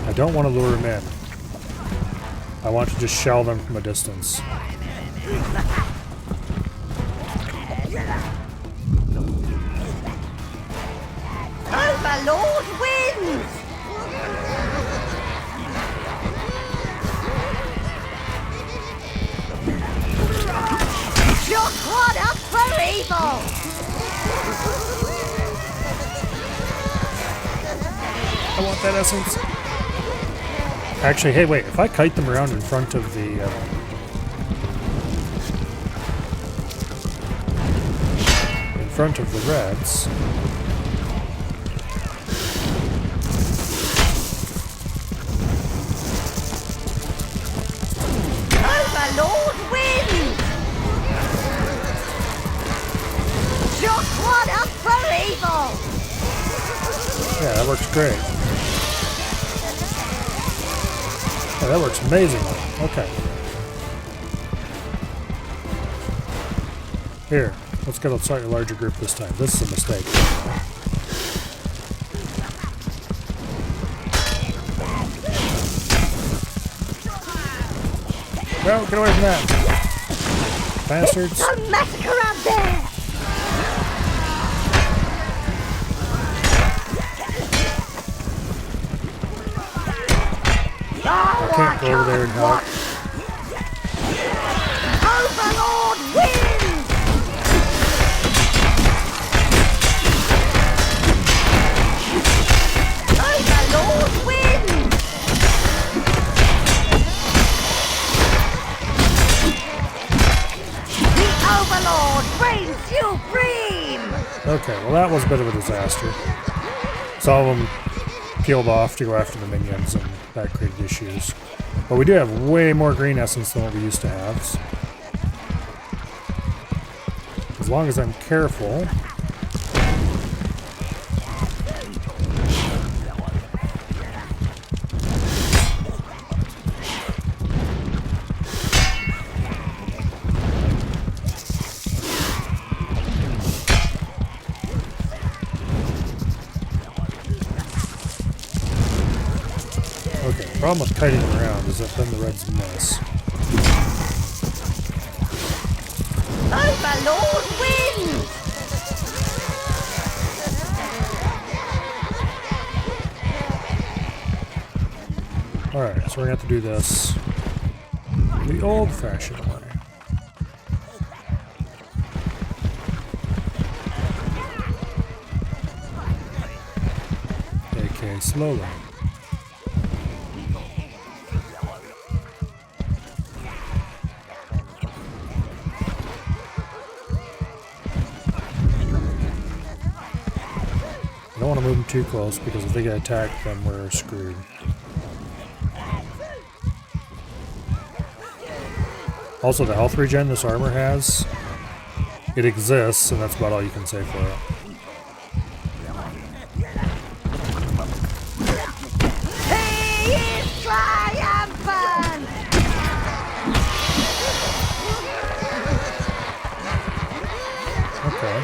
I don't want to lure them in. I want to just shell them from a distance. Overlord wins! Just one up for evil! I want that essence. Actually, hey, wait. If I kite them around in front of the... in front of the reds... Overlord wins! Just one up for evil! Yeah, that works great. Yeah, that works amazingly. Okay. Here, let's get a slightly larger group this time. This is a mistake. Well, get away from that. Bastards. Some massacre out there! I can't go over there and help. Overlord wins! Overlord wins! The Overlord reigns supreme! Okay, well that was a bit of a disaster. Some of them peeled off to go after the minions, and that created issues. But we do have way more green essence than what we used to have. So as long as I'm careful. Okay, the problem with kiting around is that then the reds miss. Overlord wins! Alright, so we're going to have to do this the old-fashioned way. AK slowly. I don't want to move them too close because if they get attacked, then we're screwed. Also, the health regen this armor has, it exists, and that's about all you can say for it. He is triumphant! Okay.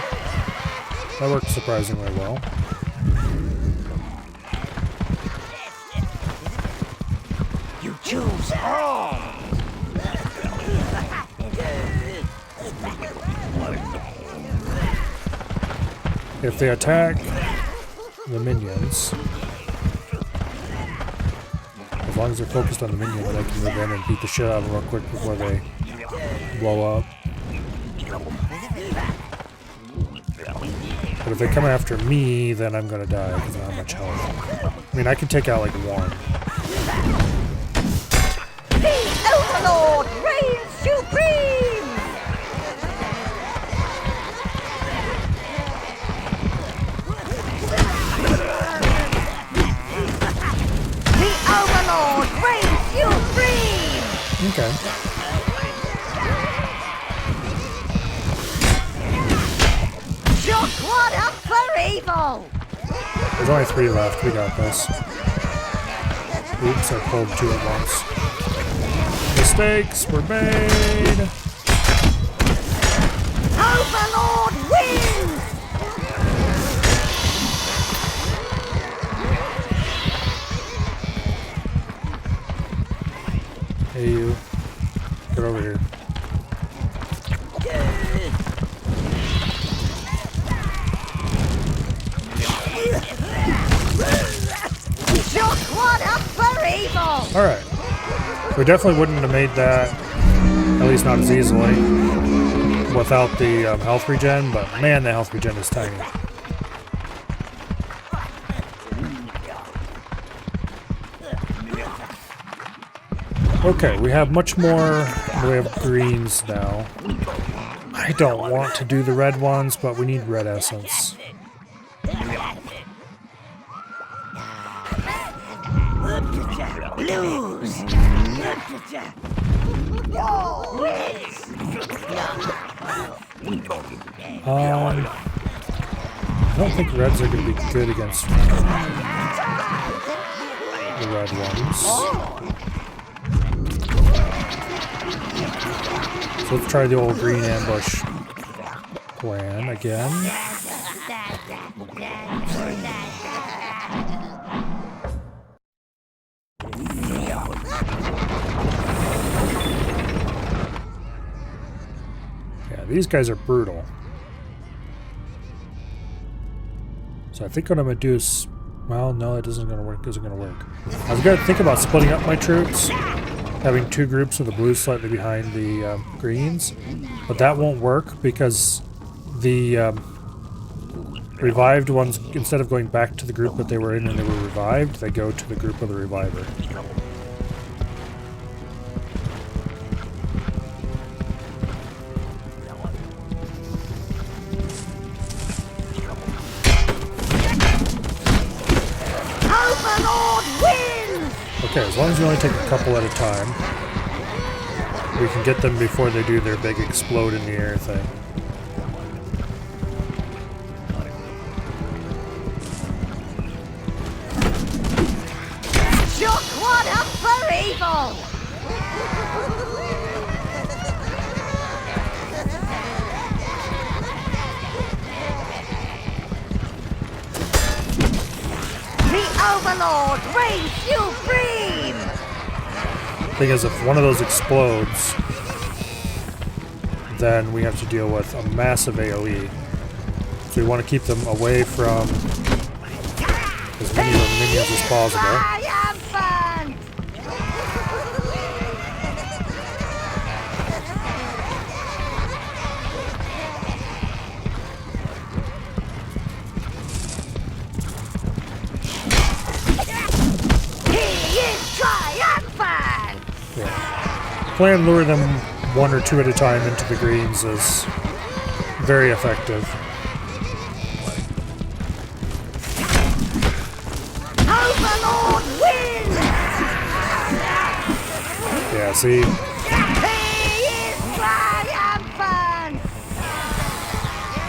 That worked surprisingly well. You choose. if they attack the minions, as long as they're focused on the minion, then I can move in and beat the shit out of them real quick before they blow up. But if they come after me, then I'm gonna die because I don't have much health. I mean, I can take out like one. The Overlord reigns supreme! The Overlord reigns supreme! Okay. Shock one up for evil! There's only 3 left. We got this. Oops, I pulled 2 at once. Mistakes were made. Overlord wins! Hey, you. Get over here. Shock one up for evil! Alright. We definitely wouldn't have made that, at least not as easily, without the health regen, but man, the health regen is tiny. Okay, we have much more. We have greens now. I don't want to do the red ones, but we need red essence. Blues! I don't think reds are going to be good against the red ones. So let's try the old green ambush plan again. Yeah, these guys are brutal. So I think what I'm gonna do is, well, no, it isn't gonna work. Isn't gonna work. I was gonna think about splitting up my troops, having 2 groups with the blues slightly behind the greens, but that won't work because the revived ones, instead of going back to the group that they were in when they were revived, they go to the group of the reviver. Overlord wins! Okay, as long as we only take a couple at a time, we can get them before they do their big explode in the air thing. Shock one up for evil! The Overlord reigns supreme! Thing is, if one of those explodes, then we have to deal with a massive AoE. So we want to keep them away from as many of the minions as possible. Triumphant! He is triumphant! Yeah. Plan to lure them 1 or 2 at a time into the greens is very effective. Overlord wins! Yeah, see? He is triumphant!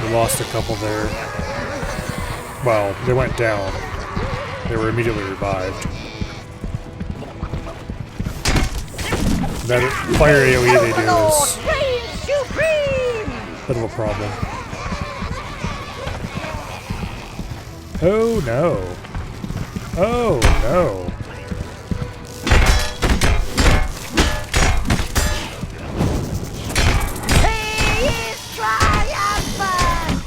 We lost a couple there. Well, they went down. They were immediately revived. That fire AoE they do Overlord is reigns supreme! a bit of a problem. Oh no. Oh no. He is triumphant!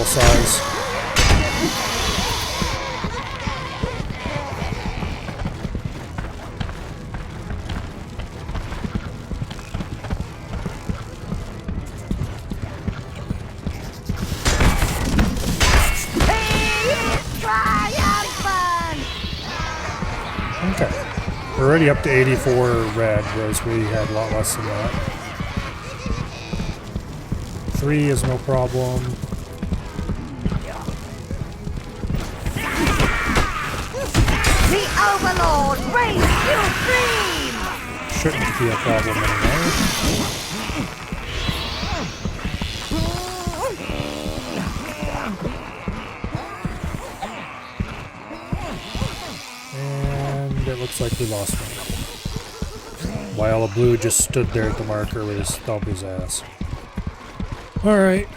reasonable size. Okay. We're already up to 84 red, whereas we had a lot less than that. 3 is no problem. The Overlord reigns supreme! Shouldn't be a problem anymore. And it looks like we lost one. While a blue just stood there at the marker with his thumb his ass. Alright.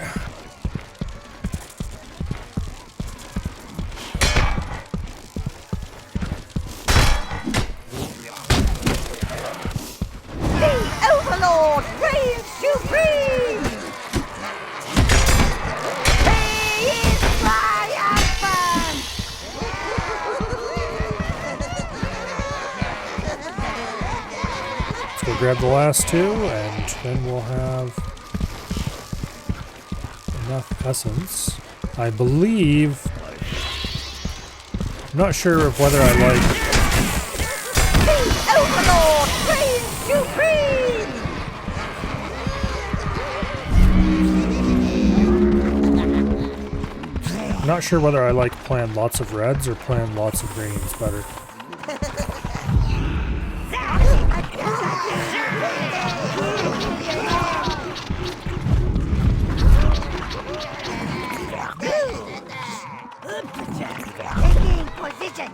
The Overlord reigns supreme! He is triumphant! Let's go grab the last 2, and then we'll have enough essence. I believe... I'm not sure of whether I like... The Overlord reigns supreme! I'm not sure whether I like playing lots of reds or playing lots of greens better. Taking position!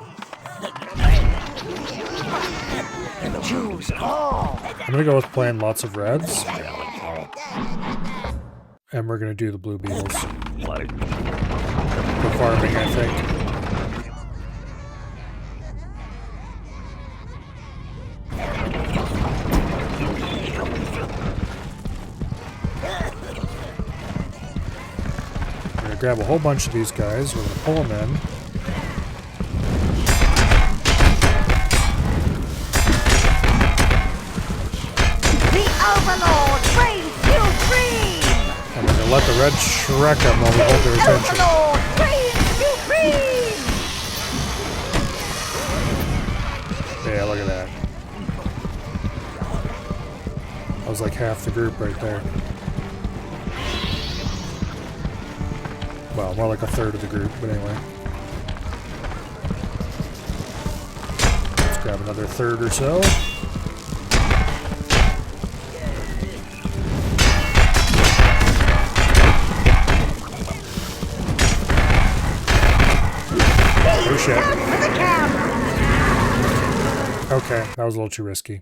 Choose all! I'm gonna go with playing lots of reds. And we're gonna do the blue beetles. For farming, I think. We're gonna grab a whole bunch of these guys. We're gonna pull them in. The Overlord reigns supreme! And we're gonna let the red Shrek them while we hold their attention. Overlord reigns supreme! Yeah, look at that. That was like half the group right there. Well, more like a third of the group, but anyway. Let's grab another third or so. Oh shit. Okay, that was a little too risky.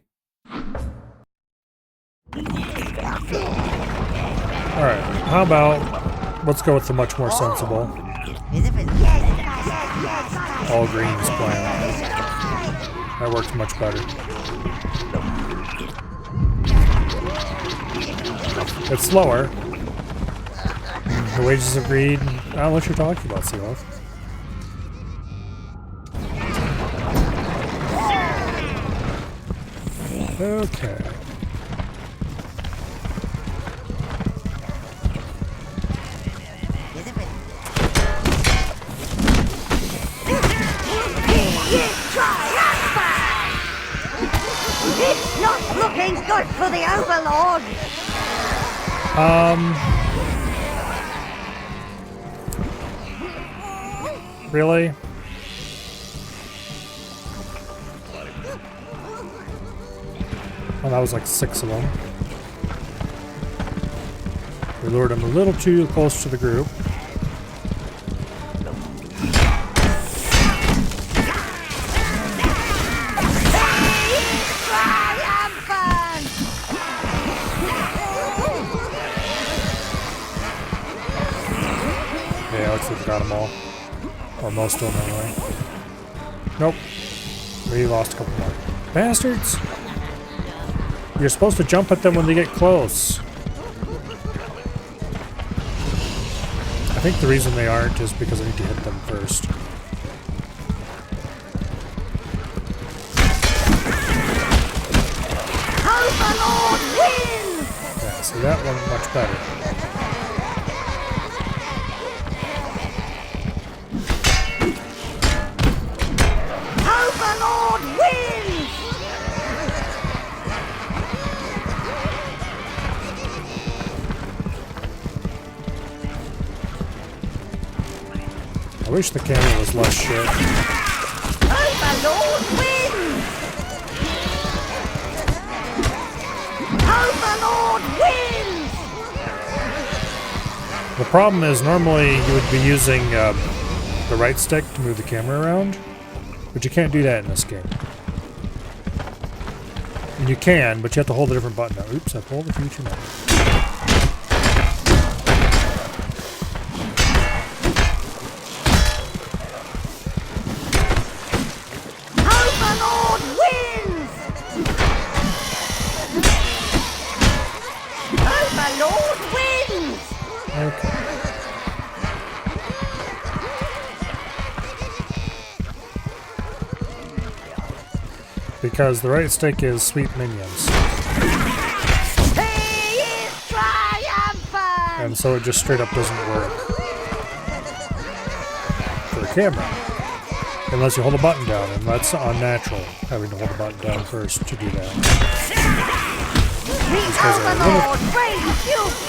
Alright, how about let's go with the much more sensible. All greens plan. That works much better. It's slower. The wages of greed. I don't know what you're talking about, Sealth. Okay. It's not looking good for the Overlord! Really? Oh, that was like 6 of them. We lured them a little too close to the group. Yeah, looks like we got them all. Or most of them anyway. Nope. We lost a couple more. Bastards! You're supposed to jump at them when they get close. I think the reason they aren't is because I need to hit them first. Overlord wins! Yeah, see that one much better. Overlord wins! I wish the camera was less shit. Overlord wins! Overlord wins! The problem is normally you would be using the right stick to move the camera around, but you can't do that in this game. And you can, but you have to hold a different button. Now, oops, I pulled a few too many. Overlord wins! Overlord wins! Okay. Because the right stick is sweet minions. He is triumphant! And so it just straight up doesn't work for the camera. Unless you hold a button down, and that's unnatural, having to hold a button down first to do that. These guys are a little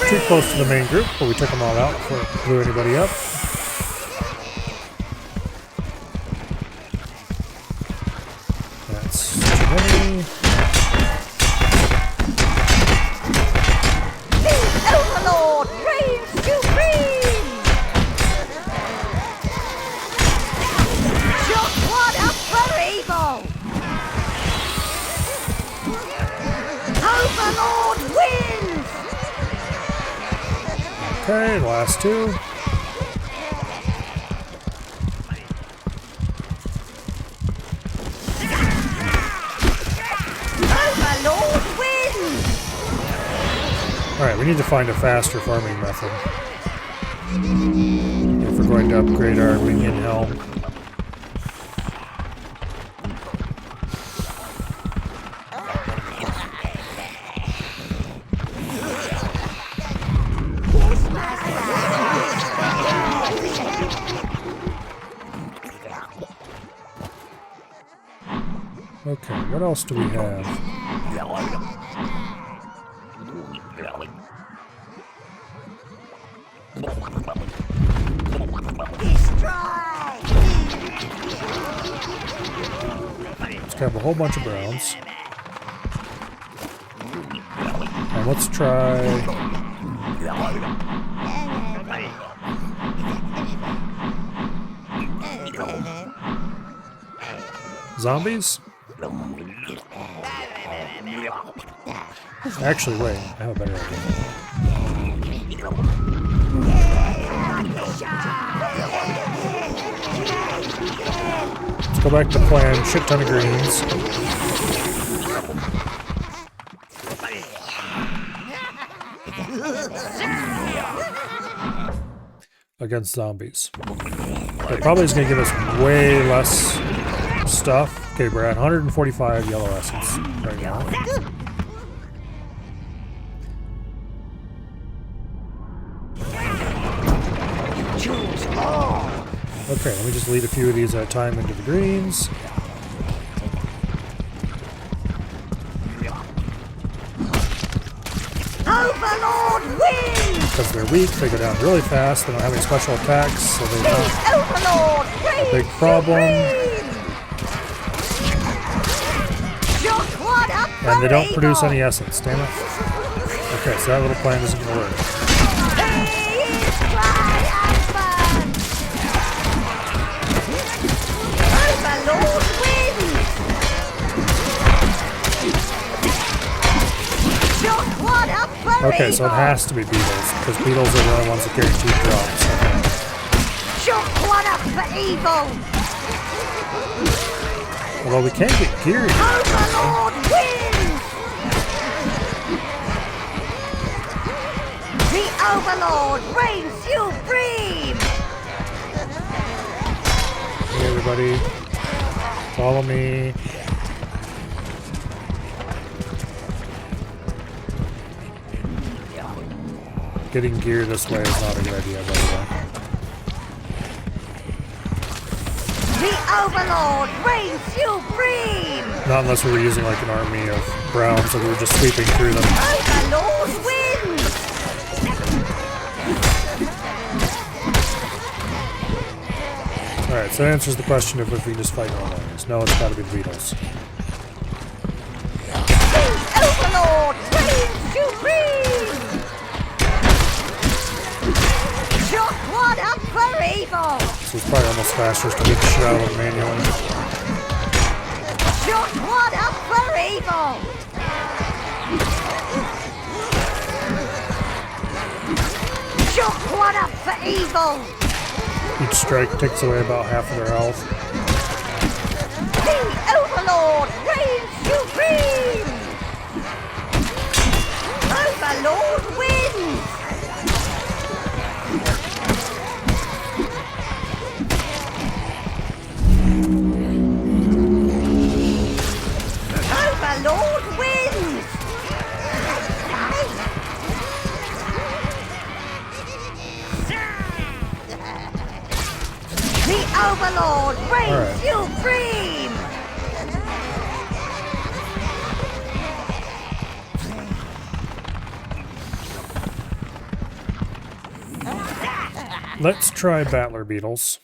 too close to the main group, but we took them all out before it blew anybody up. That's too many. Overlord reigns supreme! Just one up for evil! Overlord wins! Okay, last two. Overlord wins! Alright, we need to find a faster farming method if we're going to upgrade our minion helm. Okay, what else do we have? Let's have a whole bunch of browns. And let's try... zombies? Actually, wait, I have a better idea. Let's go back to plan, shit ton of greens. Against zombies. It probably is going to give us way less stuff. Okay, we're at 145 yellow essence right now. Okay, let me just lead a few of these at a time into the greens. Overlord wins! Because they're weak, they go down really fast, they don't have any special attacks, so they're not Overlord a big problem. Just one up for And they don't evil. produce any essence, damn it. Okay, so that little plan isn't going to work. He is triumphant! Overlord wins! Just one up for Okay, evil. so it has to be beetles, because beetles are the only ones that guarantee drops. Okay. Just one up for evil! Although we can get gear. Overlord wins! The Overlord reigns supreme! everybody. Follow me. Getting gear this way is not a good idea, by the way. The Overlord reigns supreme! Not unless we were using like an army of browns and we were just sweeping through them. Overlord wins! Alright, so that answers the question of if we just fight normal enemies. No, it's gotta be the beetles. The Overlord reigns supreme! Shock one up for evil! So it's probably almost faster to get the shit out of them manually. Shock one up for evil! Shock one up for evil! Each strike takes away about half of their health. The Overlord reigns supreme! Overlord wins! Overlord wins! The Overlord reigns supreme! Let's try Battler Beetles.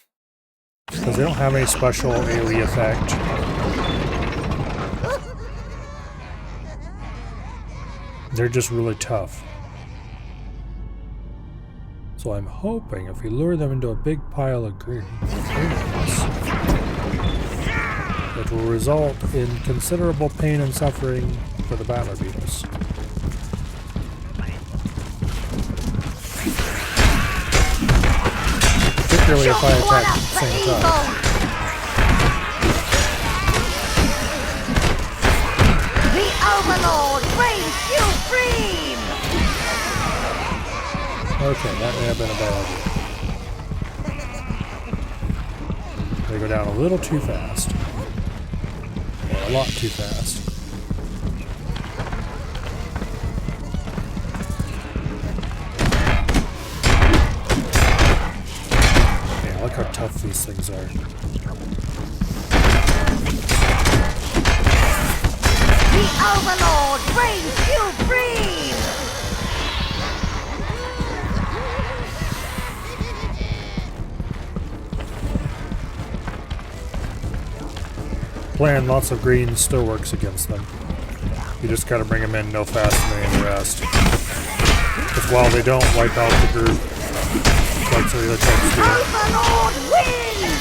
Because they don't have any special AoE effect. They're just really tough. So I'm hoping if we lure them into a big pile of greens, it will result in considerable pain and suffering for the Battler Beetles. Particularly if I attack at the same time. The Overlord reigns supreme! Okay, that may have been a bad idea. They go down a little too fast. Or a lot too fast. Yeah, look how tough these things are. The Overlord reigns supreme! Playing lots of greens still works against them. You just gotta bring them in no faster than the rest. Because while they don't wipe out the group, like some of the other types do, Overlord wins!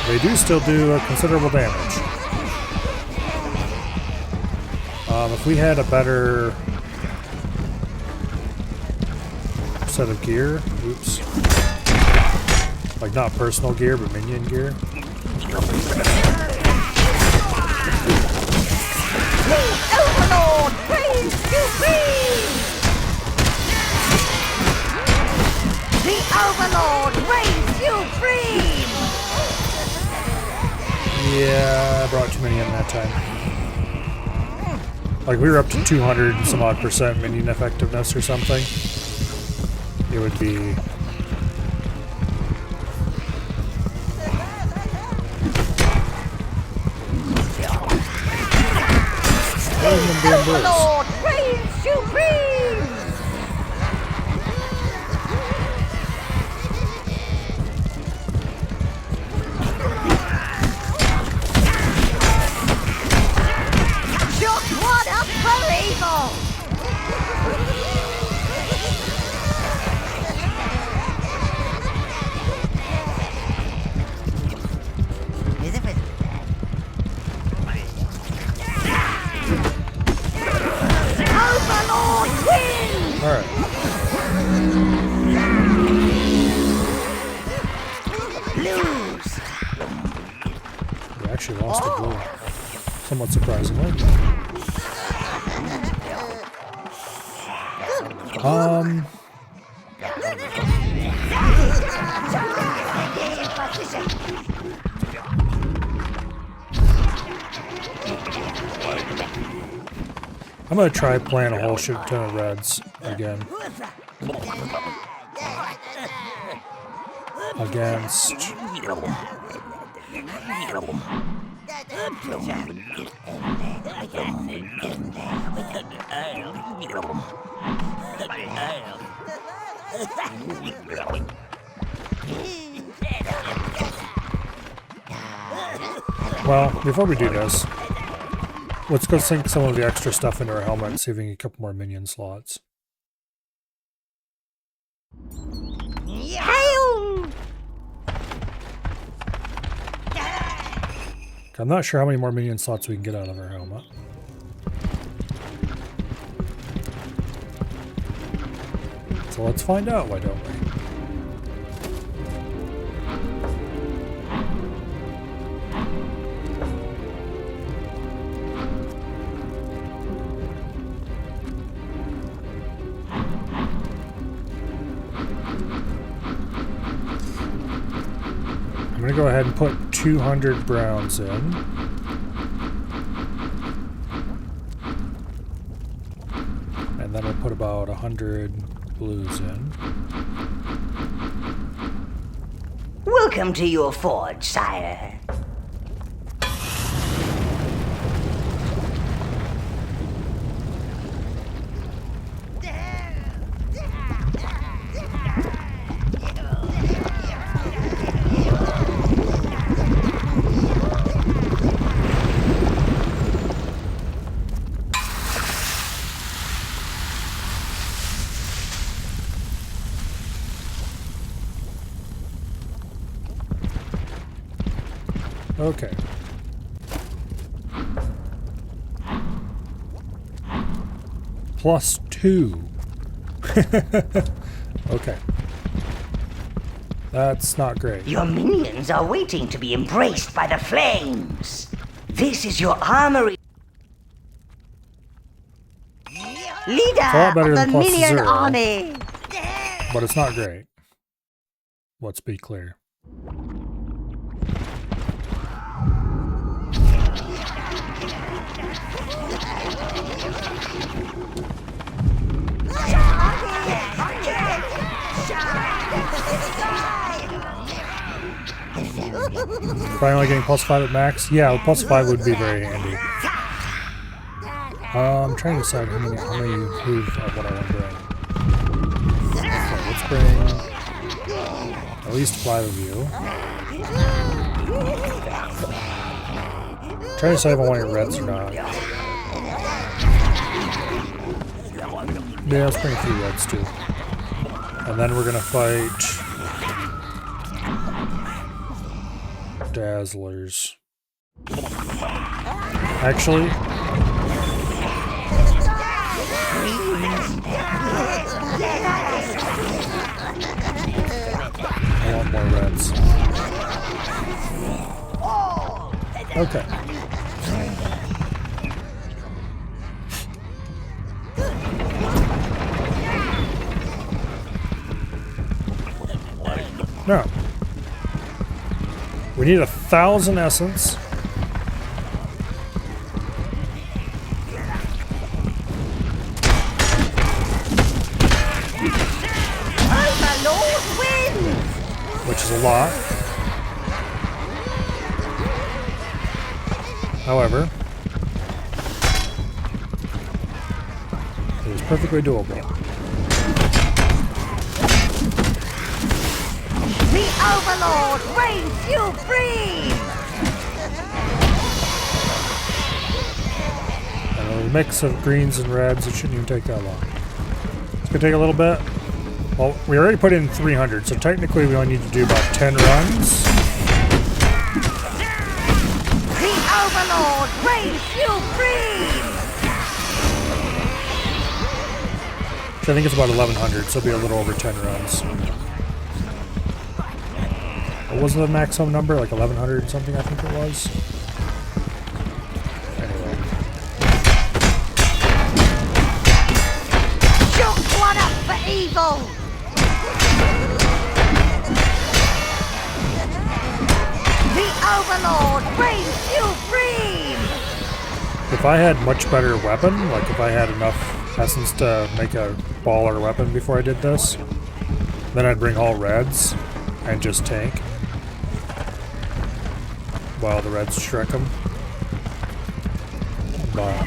they do still do considerable damage. If we had a better set of gear, oops, like not personal gear, but minion gear. The Overlord reigns supreme! The Overlord reigns supreme! Yeah, I brought too many in that time. Like we were up to 200 and some odd % minion effectiveness or something. It would be Overlord reigns supreme! Shock one up for evil! Overlord wins! alright. Lose! We actually lost a goal. Somewhat surprisingly. I'm gonna try playing a whole shit ton of reds again. Against... Well, before we do this, let's go sink some of the extra stuff into our helmet and see if we can get a couple more minion slots. I'm not sure how many more minion slots we can get out of our helmet. So let's find out, why don't we? I'm going to go ahead and put 200 browns in. And then we'll put about 100 blues in. Welcome to your forge, sire. Okay. +2. Okay. That's not great. Your minions are waiting to be embraced by the flames. This is your armory. Leader It's a lot better of the than plus minion 0, army. but it's not great. Let's be clear. Finally getting +5 at max? Yeah, +5 would be very handy. I'm trying to decide how many move of what I want to bring. Okay, let's bring at least 5 of you. Trying to decide if I want any reds or not. Yeah, let's bring a few reds too. And then we're gonna fight Dazzlers. Actually, I want more reds. Okay. No. We need 1,000 essence. Overlord wins! Which is a lot. However, it is perfectly doable. The Overlord reigns supreme! And a mix of greens and reds, it shouldn't even take that long. It's gonna take a little bit. Well, we already put in 300, so technically we only need to do about 10 runs. The Overlord reigns supreme! Which I think it's about 1,100, so it'll be a little over 10 runs. What was the maximum number? Like 1,100 something, I think it was. Anyway. Shook one up for evil! The Overlord reigns supreme! If I had much better weapon, like if I had enough essence to make a baller weapon before I did this, then I'd bring all reds and just tank while the reds shrek them. But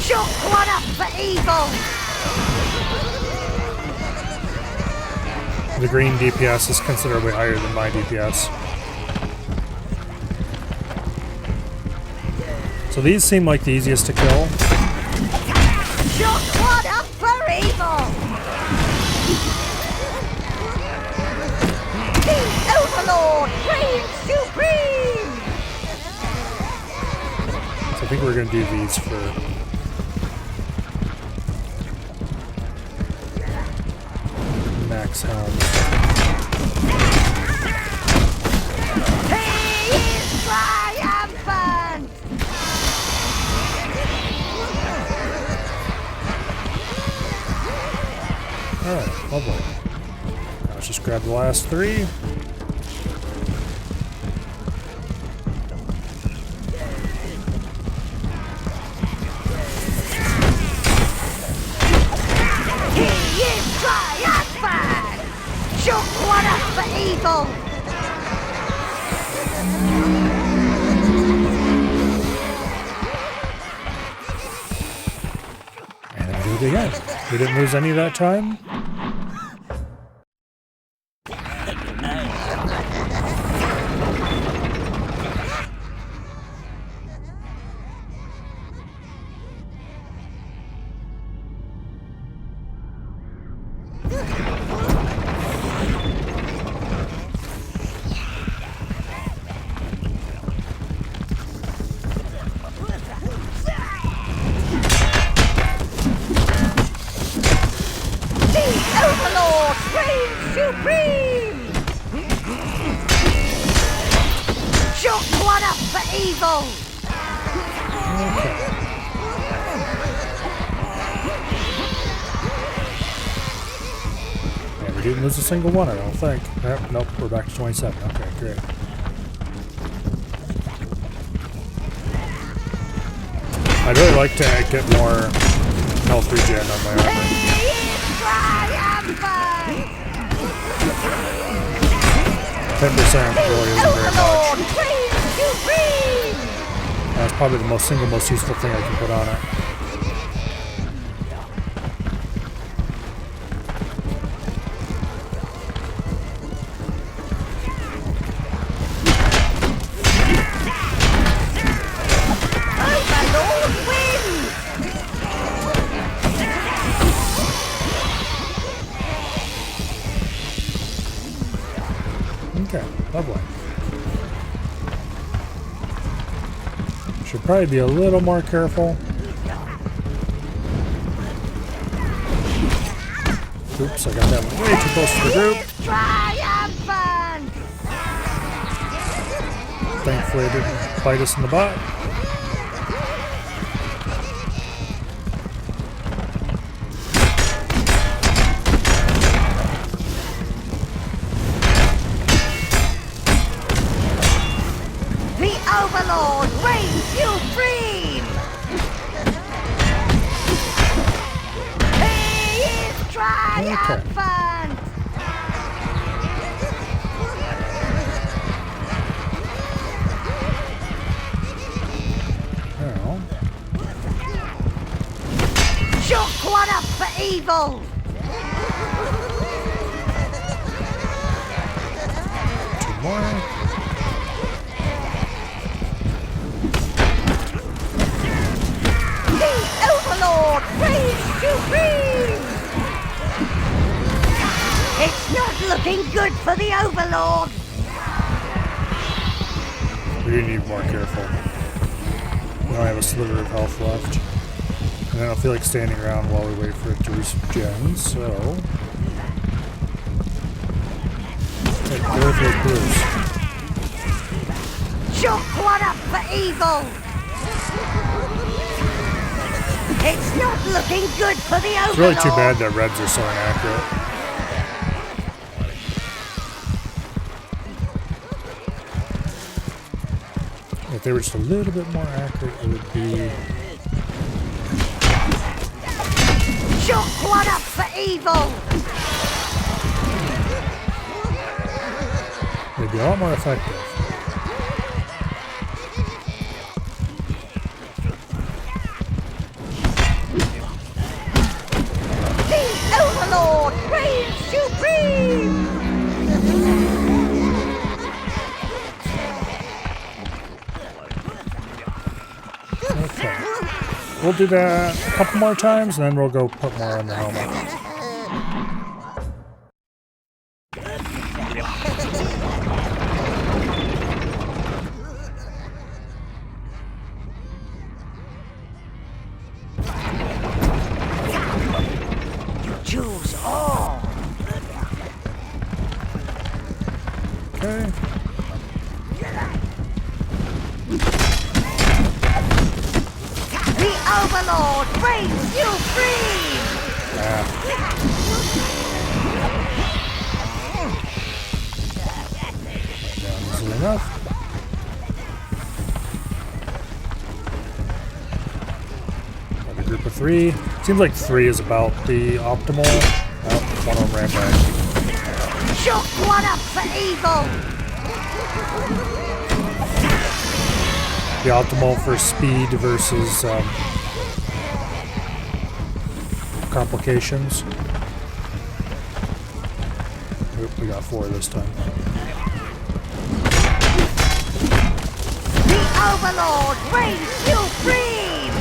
Chuck one up for evil! the green DPS is considerably higher than my DPS. So these seem like the easiest to kill. Chuck one up for evil! The Overlord reigns supreme! So I think we're going to do these for... max health. He is triumphant! Alright, lovely. Now let's just grab the last three. He is triumphant! Chuck one up for evil! And then do it again. We didn't lose any that time. The Overlord reigns supreme! Chuck one up for evil! Yeah, we didn't lose a single one, I don't think. Yep, nope, we're back to 27. Okay, great. I'd really like to get more health regen on my armor. He is triumphant! 10% really isn't very Overlord much. reigns supreme! That's probably the single most useful thing I can put on it. Overlord wins! Okay, lovely. Should probably be a little more careful. Oops, I got that one way too close to the group. Triumphant! Thankfully, it didn't bite us in the butt. The Overlord reigns supreme! He is triumphant! Now, Chuck one up for evil! two more. The Overlord reigns supreme! It's not looking good for the Overlord! We do need more careful. We don't have a sliver of health left. And I don't feel like standing around while we wait for it to regen, so... Take careful cruise. Chuck one up for evil! It's not looking good for the Overlord! It's really too bad that reds are so inaccurate. If they were just a little bit more accurate, it would be... Chuck one up for evil! They'd be a lot more effective. The Overlord reigns supreme! Okay. We'll do that a couple more times, and then we'll go put more on the helmet. Choose all! Okay. The Overlord reigns supreme! Down easily enough. Another group of 3. Seems like 3 is about the optimal. Oh, one of them ran back. Chuck one up for evil! The optimal for speed versus complications. Oop, we got 4 this time. The Overlord reigns supreme!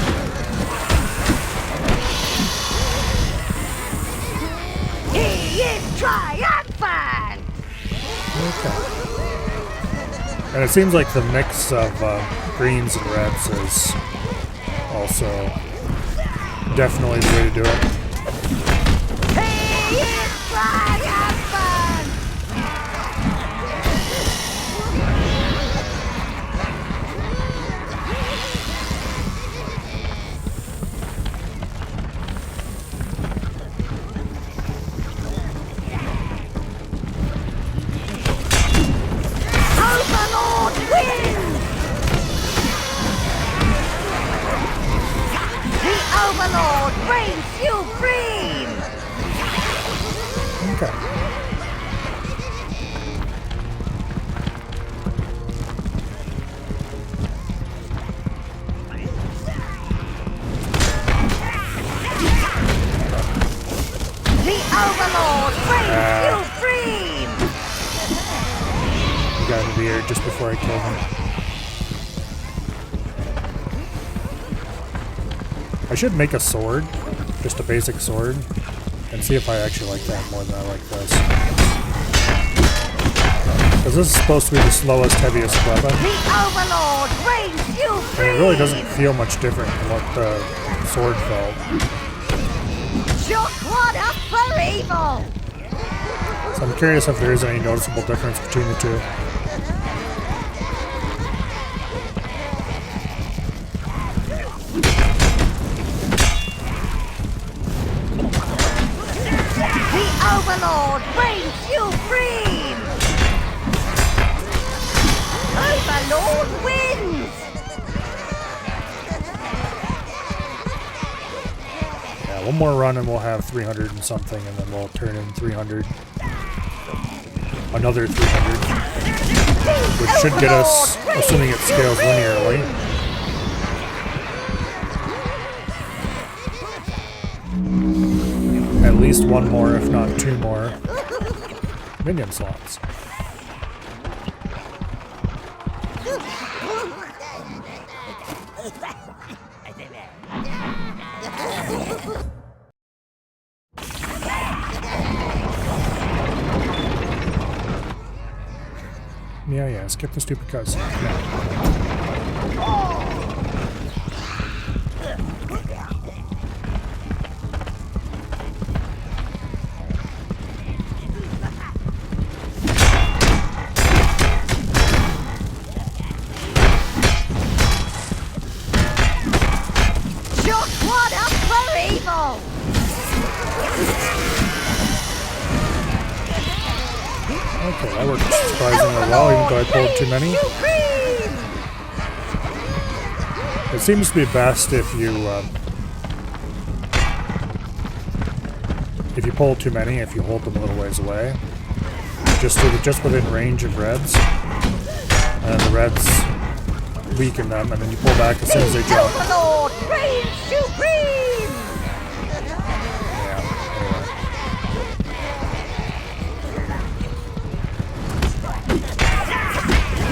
He is triumphant! Okay. And it seems like the mix of greens and reds is also definitely the way to do it. He is triumphant! Overlord wins! The Overlord reigns supreme! Okay. The Overlord reigns supreme! He got into the air just before I killed him. I should make a sword, just a basic sword, and see if I actually like that more than I like this. Because this is supposed to be the slowest, heaviest weapon. The Overlord reigns supreme! And it really doesn't feel much different from what the sword felt. Chuck one up for evil! So I'm curious if there is any noticeable difference between the two. The Overlord reigns supreme! Overlord wins! Yeah, one more run and we'll have 300 and something, and then we'll turn in 300. Another 300. Which should get us, assuming it scales linearly. At least one more, if not 2 more minion slots. Yeah, skip the stupid cutscene. Chuck one up for evil! Okay, that worked surprisingly well, even though I pulled too many. Supreme! It seems to be best if you pull too many, if you hold them a little ways away, just within range of reds, and the reds weaken them, and then you pull back as soon as they jump. Overlord reigns supreme! Yeah,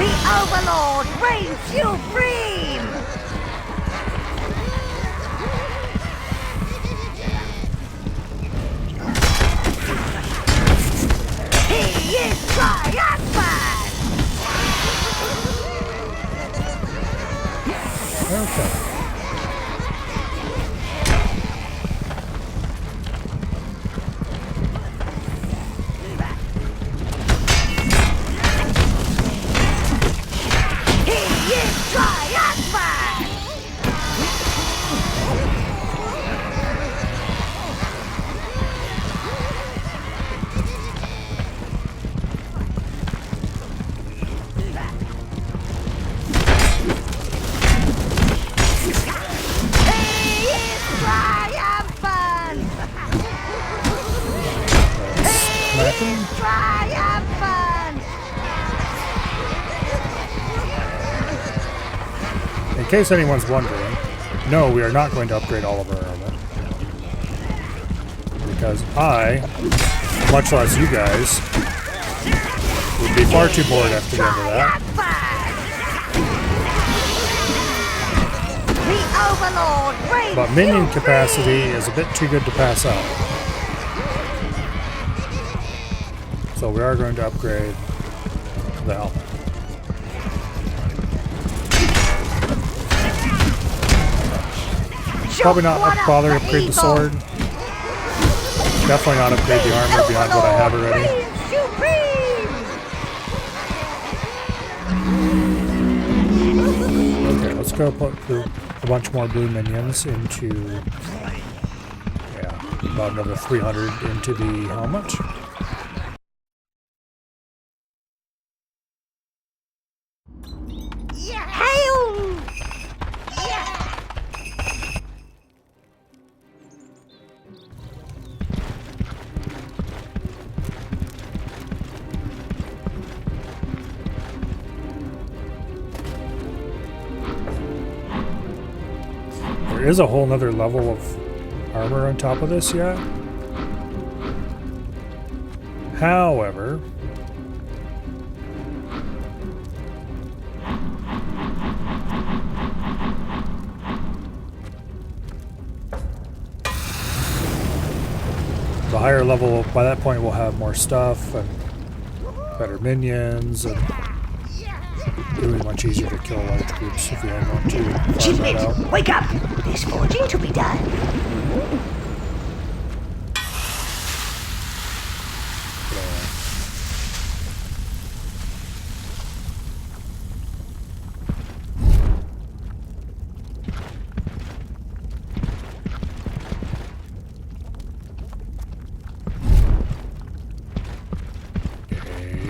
The Overlord reigns supreme! He is triumphant! Okay. He is triumphant! He is triumphant! Smack 'em. Triumphant! In case anyone's wondering, no, we are not going to upgrade all of our armor. Because I, much less you guys, would be far too bored after the end of that. The Overlord reigns But minion supreme! capacity is a bit too good to pass up. So we are going to upgrade the helmet. Probably not bother to upgrade the sword. Definitely not upgrade the armor beyond what I have already. Okay, let's go put a bunch more blue minions into, yeah, about another 300 into the helmet. Hail! There is a whole nother level of armor on top of this yet. However, the higher level, by that point we'll have more stuff and better minions, and it would be much easier to kill large groups if you had one to farm that Shipmate, out. wake up! There's forging to be done.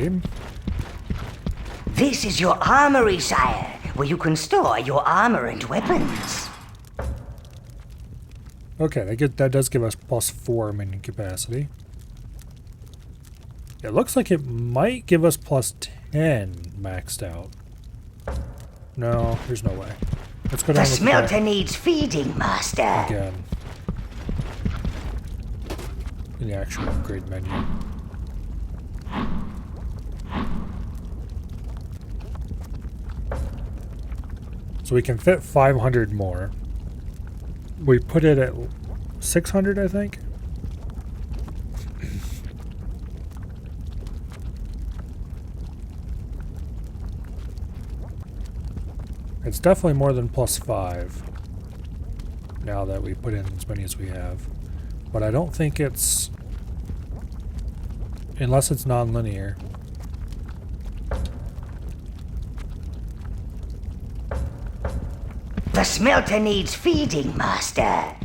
Game. This is your armory, sire, where you can store your armor and weapons. Okay, that does give us +4 minion capacity. It looks like it might give us +10 maxed out. No, there's no way. Let's go down The with smelter needs feeding, master. again. In the actual upgrade menu. So we can fit 500 more. We put it at 600, I think. It's definitely more than +5 now that we put in as many as we have. But I don't think it's, unless it's non-linear. The smelter needs feeding, master. Yeah,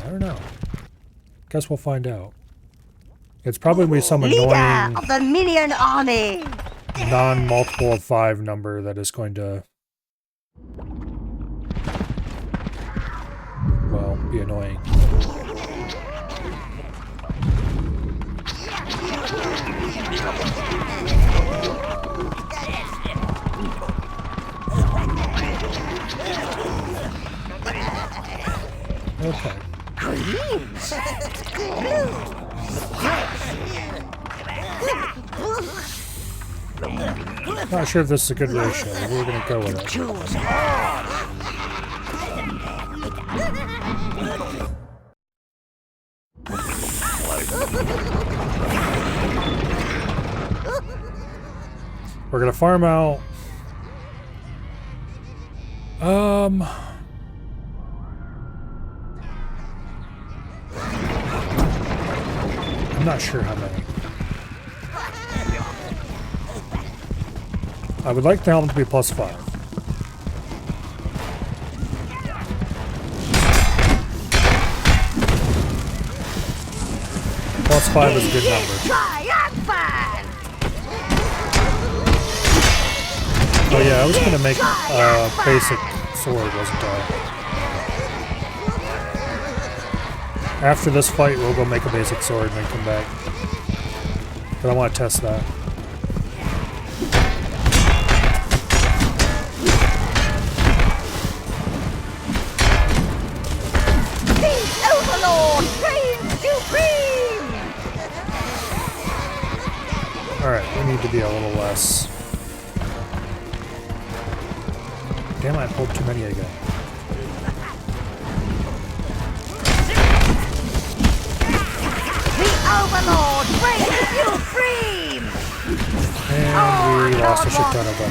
I don't know. Guess we'll find out. It's probably some Leader annoying of the minion army! non-multiple of 5 number that is going to, well, be annoying. Okay. Greens. Not sure if this is a good ratio, but we're gonna go with it. Choose all. We're gonna farm out. I'm not sure how many. I would like the helmet to be +5. +5 is a good number. Oh yeah, I was gonna make a basic sword, wasn't I? After this fight, we'll go make a basic sword and then come back. But I want to test that. Overlord reigns supreme! Alright, we need to be a little less. Damn, I pulled too many again. The Overlord reigns supreme! And we lost a shit ton of them.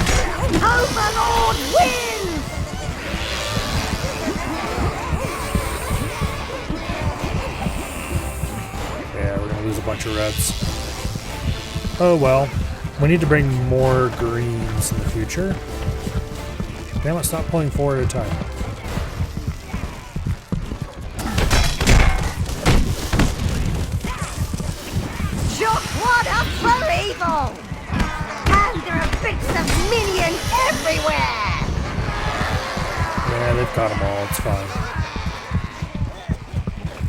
Overlord wins! Yeah, we're gonna lose a bunch of reds. Oh well. We need to bring more greens in the future. Damn it, stop pulling 4 at a time. Just one up for evil! And there are bits of minion everywhere! Yeah, they've got them all, it's fine.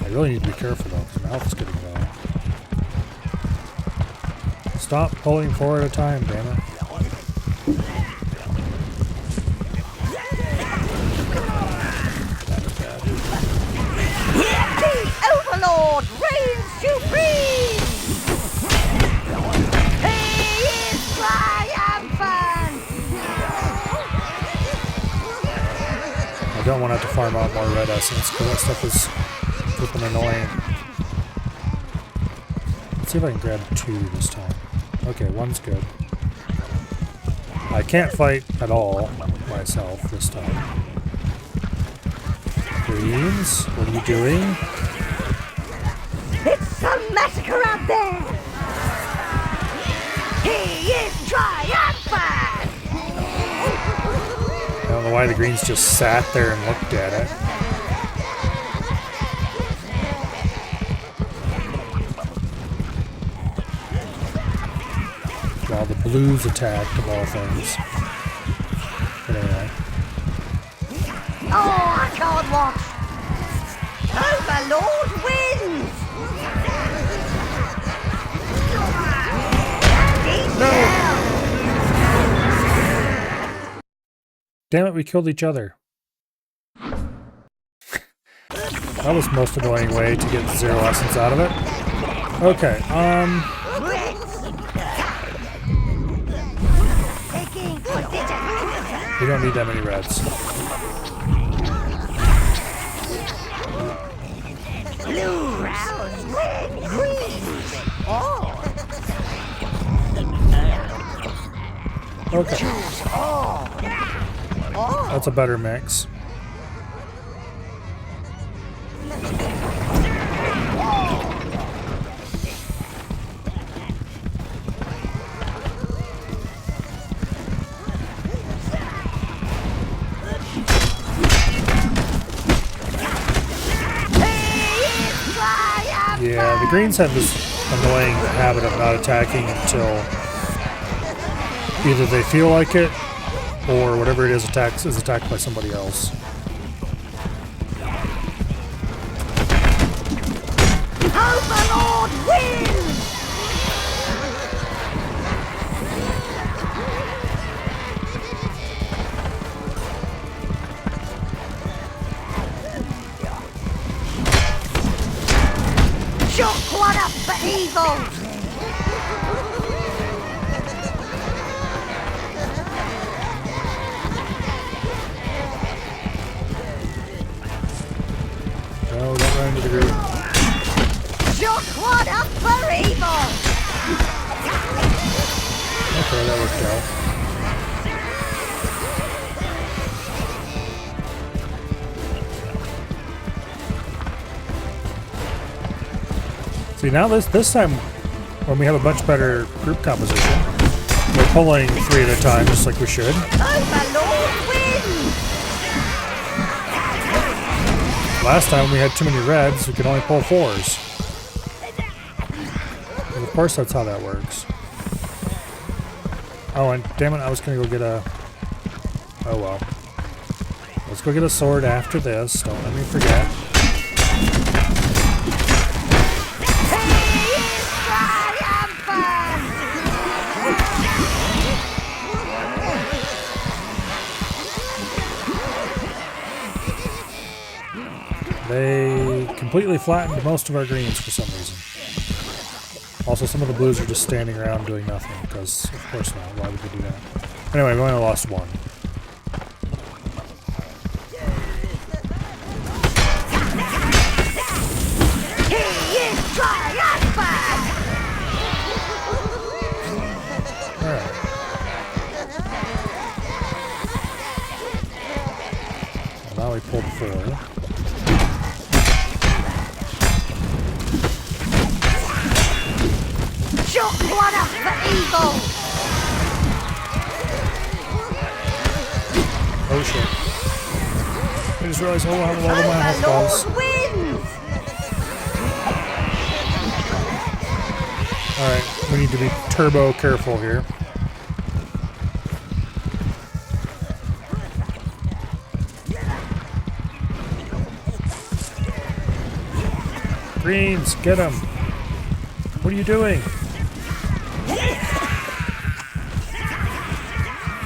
I really need to be careful though, because my health is getting low. Stop pulling 4 at a time, damn it. The Overlord reigns supreme! He is triumphant! I don't want to have to farm out more red essence, because that stuff is flipping annoying. Let's see if I can grab 2 this time. Okay, 1's good. I can't fight at all myself this time. Greens, what are you doing? It's some massacre out there! He is triumphant! I don't know why the greens just sat there and looked at it. While the blues attacked, of all things. But anyway. Oh, I can't watch! Overlord wins! No! Damn it, we killed each other. That was the most annoying way to get 0 essence out of it. Okay, we don't need that many reds. Blue rounds, red, green! Oh! Okay. Oh! Oh! That's a better mix. Yeah, the greens have this annoying habit of not attacking until either they feel like it, or whatever it is attacked by somebody else. Overlord wins! Shock one up for evil! No, don't run into the group. Shock one up for evil! Okay, that worked out. See, now this time, when we have a much better group composition, we're pulling 3 at a time, just like we should. Overlord wins! Last time we had too many reds, we could only pull 4s. And of course that's how that works. Oh, and damn it, I was gonna go get a... Oh well. Let's go get a sword after this, don't let me forget. They completely flattened most of our greens for some reason. Also, some of the blues are just standing around doing nothing, because of course not. Why would they do that? Anyway, we only lost 1. He is triumphant! Alright. Well, now we pulled 4. Shock one up for evil! Oh shit. I just realized how low my health was. Overlord wins! Alright, we need to be turbo careful here. Greens, get him! What are you doing?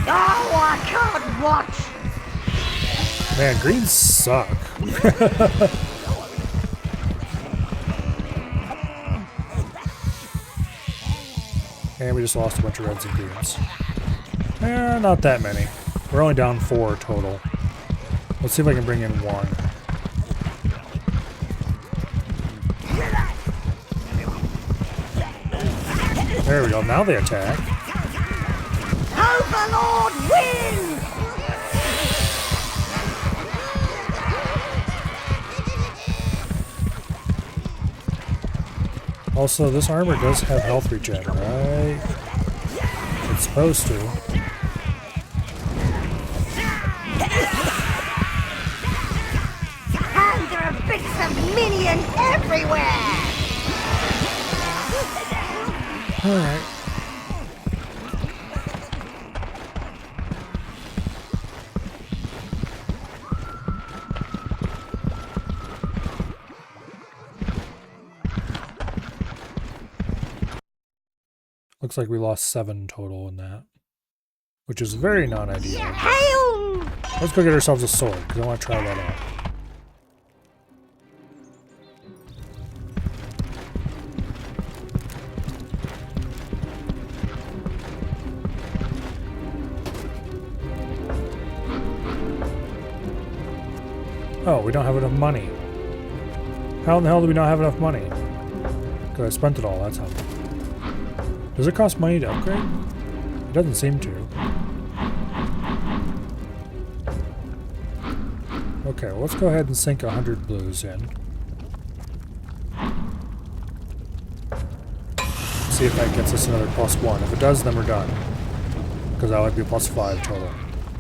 Oh, I can't watch! Man, greens suck. And we just lost a bunch of reds and greens. Not that many. We're only down 4 total. Let's see if I can bring in 1. There we go. Now they attack. Overlord wins! Also, this armor does have health regen, right? It's supposed to. And there are bits of minions everywhere! Alright. Looks like we lost 7 total in that, which is very non-ideal. Hail! Let's go get ourselves a sword, because I want to try that out. Oh, we don't have enough money. How in the hell do we not have enough money? Because I spent it all, that's how. Does it cost money to upgrade? It doesn't seem to. Okay, well, let's go ahead and sink 100 blues in. See if that gets us another +1. If it does, then we're done. Because that would be +5 total.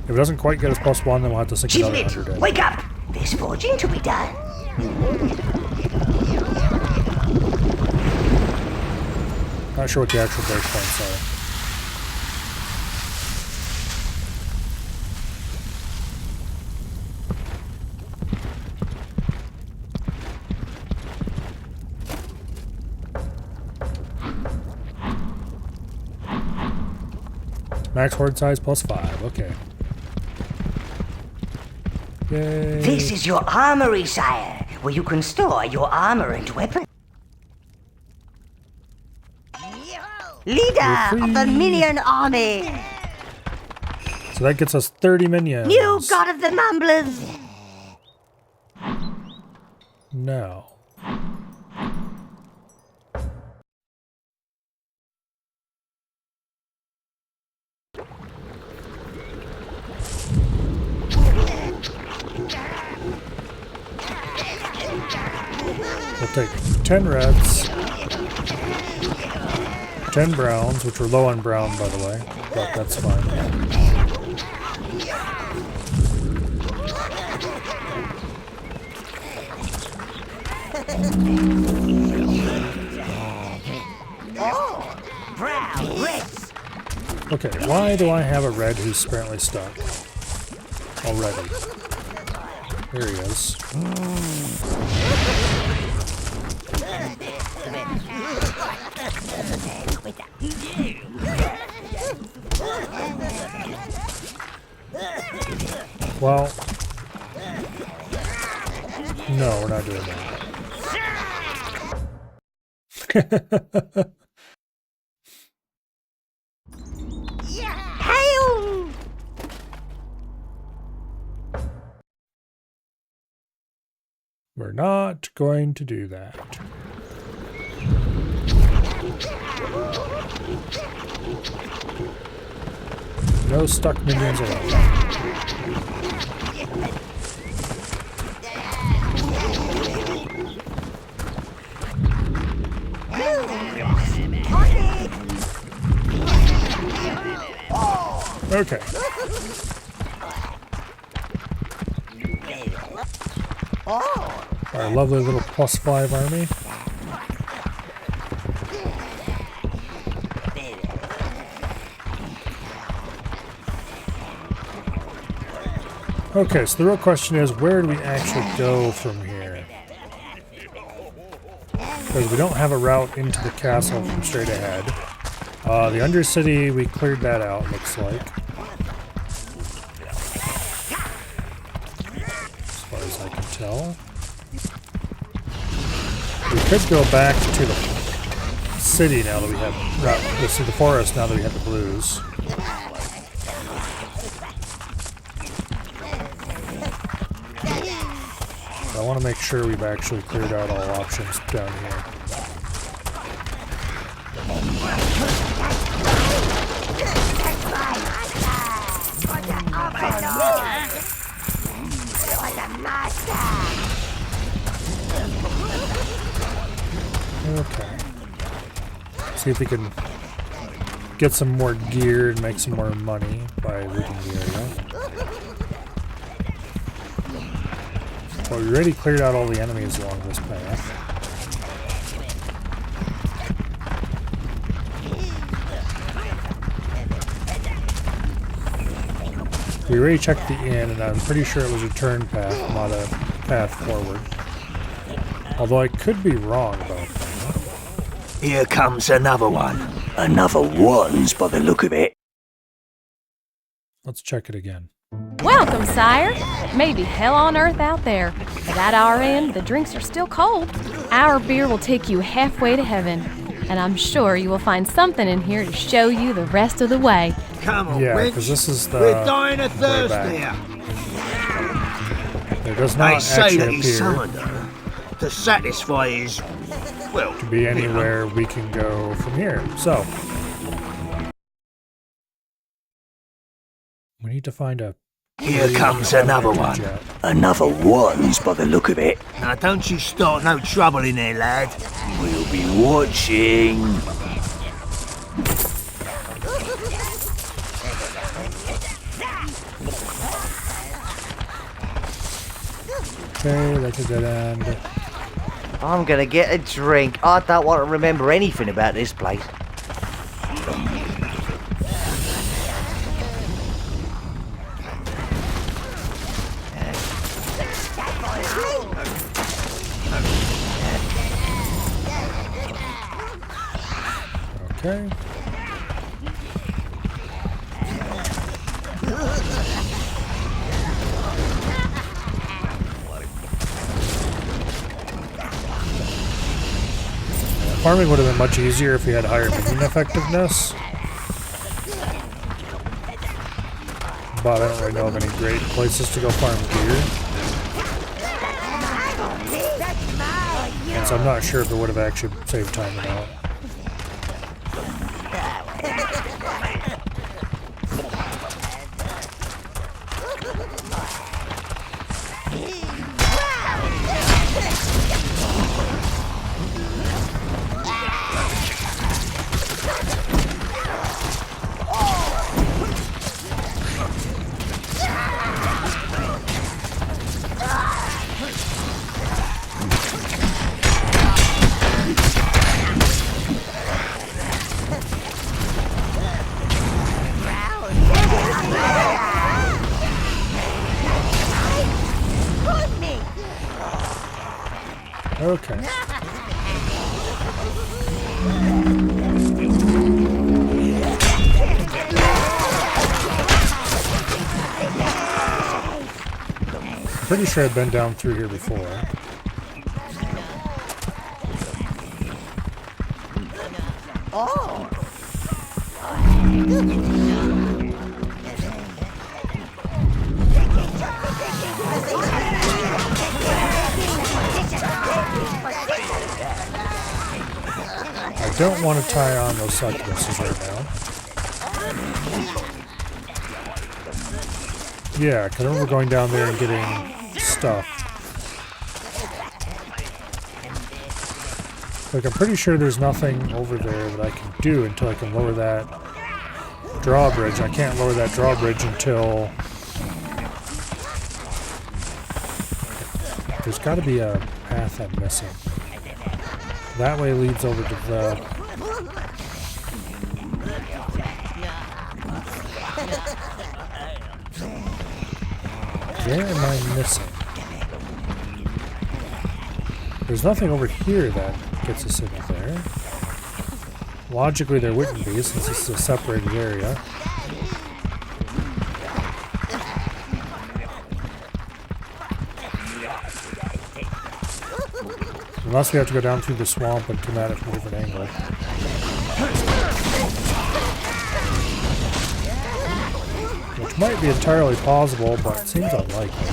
If it doesn't quite get us +1, then we'll have to sink another 100 in. Wake up! There's forging to be done. Not sure what the actual breakpoints are. Max horde size +5. Okay. Yay. This is your armory, sire, where you can store your armor and weapons. Leader of the minion army. So that gets us 30 minions. New god of the mumblers. No. We'll take 10 reds, 10 browns, which we're low on brown, by the way, but that's fine. Brown, reds. Okay, why do I have a red who's apparently stuck? Already. There he is. Well, no, we're not doing that. Hail! We're not going to do that. No stuck minions allowed. Okay. Our lovely little +5 army. Okay, so the real question is, where do we actually go from here? Because we don't have a route into the castle from straight ahead. The Undercity, we cleared that out, looks like. As far as I can tell. We could go back to the city now that we have, the forest now that we have the blues. But I want to make sure we've actually cleared out all options down here. Okay. See if we can get some more gear and make some more money by looting the area. Well, we already cleared out all the enemies along this path. We already checked the inn, and I'm pretty sure it was a turn path, not a path forward. Although I could be wrong about that. Here comes another one. Another one's by the look of it. Let's check it again. Welcome, sire. It may be hell on earth out there, but at our end, the drinks are still cold. Our beer will take you halfway to heaven, and I'm sure you will find something in here to show you the rest of the way. Come on, Yeah, wench. because this is the We're dying of way thirst back. here. There does They not say actually that he appear summoned her to satisfy his, well, to be anywhere we can go from here. So we need to find a. Here comes another one. Another one's by the look of it. Now don't you start no trouble in there, lad. We'll be watching. Okay, that's a dead end. I'm gonna get a drink. I don't want to remember anything about this place. Okay. Farming would have been much easier if we had higher minion effectiveness. But I don't really know of any great places to go farm gear. And so I'm not sure if it would have actually saved time or not. Okay. I'm pretty sure I've been down through here before. I don't want to tie on those succubuses right now. Yeah, because I remember going down there and getting stuff. Like, I'm pretty sure there's nothing over there that I can do until I can lower that drawbridge. I can't lower that drawbridge until... There's got to be a path I'm missing. That way leads over to the... Where am I missing? There's nothing over here that gets us into there. Logically there wouldn't be, since this is a separated area. Unless we have to go down through the swamp and come at it from a different angle. Which might be entirely possible, but it seems unlikely.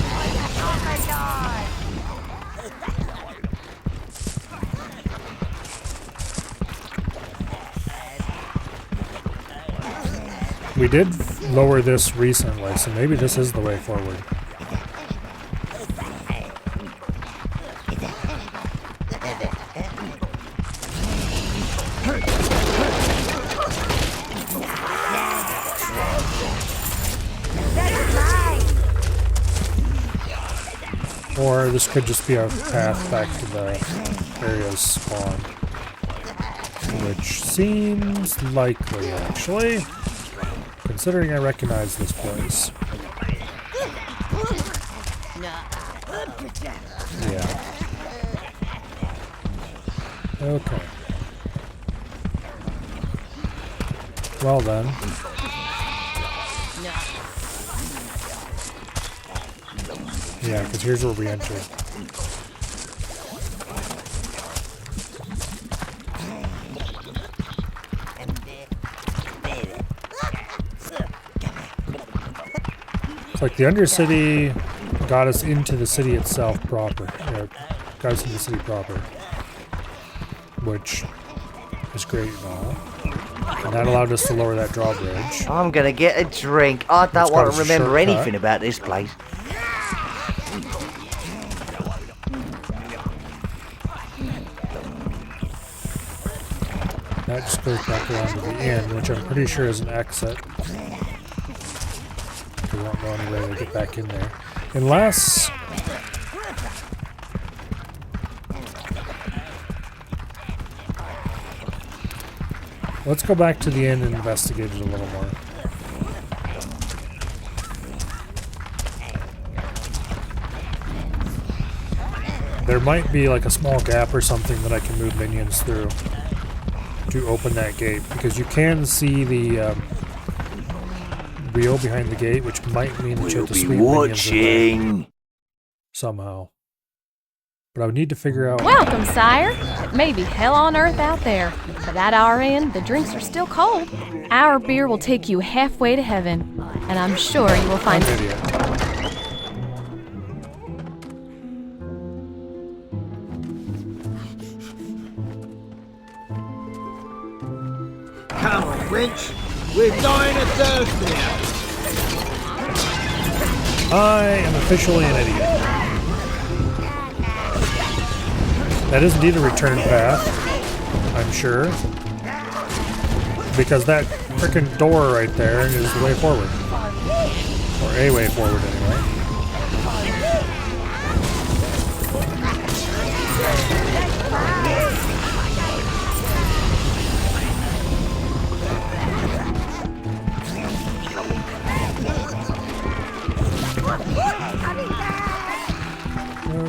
We did lower this recently, so maybe this is the way forward. Or this could just be a path back to the area's spawn. Which seems likely, actually. Considering I recognize this place. Yeah. Okay. Well then. Yeah, because here's where we entered. It's like the Undercity got us into the city itself proper. Got us into the city proper. Which is great and all. And that allowed us to lower that drawbridge. I'm gonna get a drink. I don't want to remember anything about this place. That just goes back around to the inn, which I'm pretty sure is an exit. We won't know any way to get back in there. Unless... Let's go back to the inn and investigate it a little more. There might be like a small gap or something that I can move minions through to open that gate, because you can see the wheel behind the gate, which might mean that you have to sweep minions in there somehow. But I would need to figure out... Welcome, sire. It may be hell on earth out there, but at our end, the drinks are still cold. Our beer will take you halfway to heaven, and I'm sure you will find... I'm an idiot. Come on, wench. We're dying of thirst here. I am officially an idiot. That is indeed a return path, I'm sure. Because that frickin' door right there is the way forward. Or a way forward, anyway.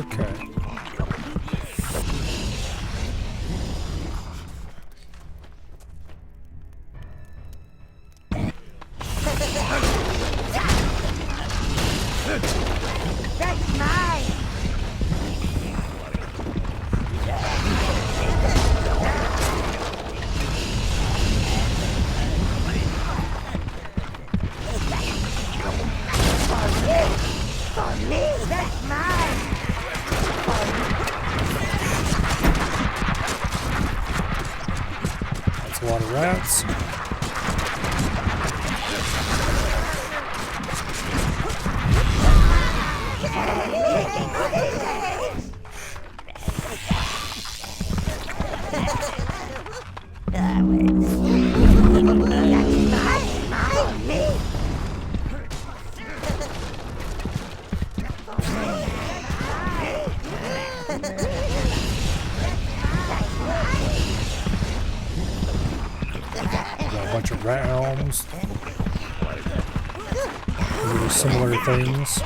Okay. That's mine. For me, that's mine. That's a lot of rats. Got a bunch of rat elms. Little similar things.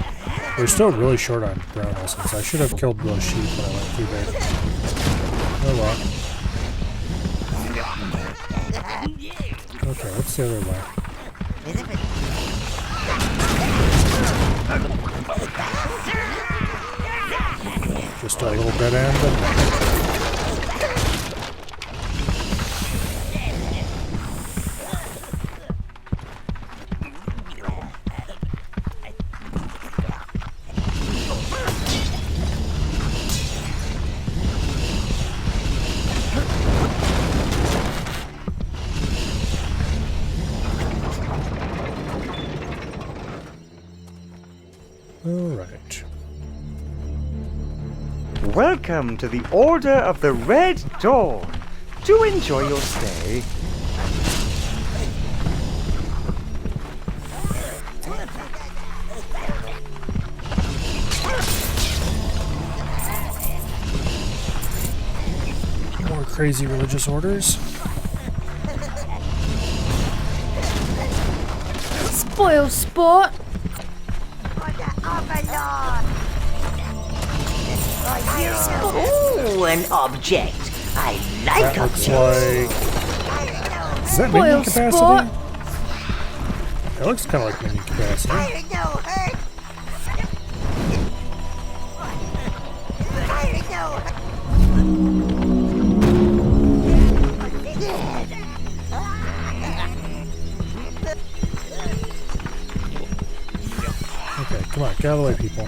We're still really short on brown essence. I should have killed those sheep when I went through there. Oh well. Okay, what's the other way? Just a little dead end. Alright. Welcome to the Order of the Red Dawn. Do enjoy your stay. More crazy religious orders. Spoil sport. Ooh, an object. I like That looks objects. like... Is that Spoil minion capacity? sport. That looks kind of like minion capacity. Okay, come on, get out of the way, people.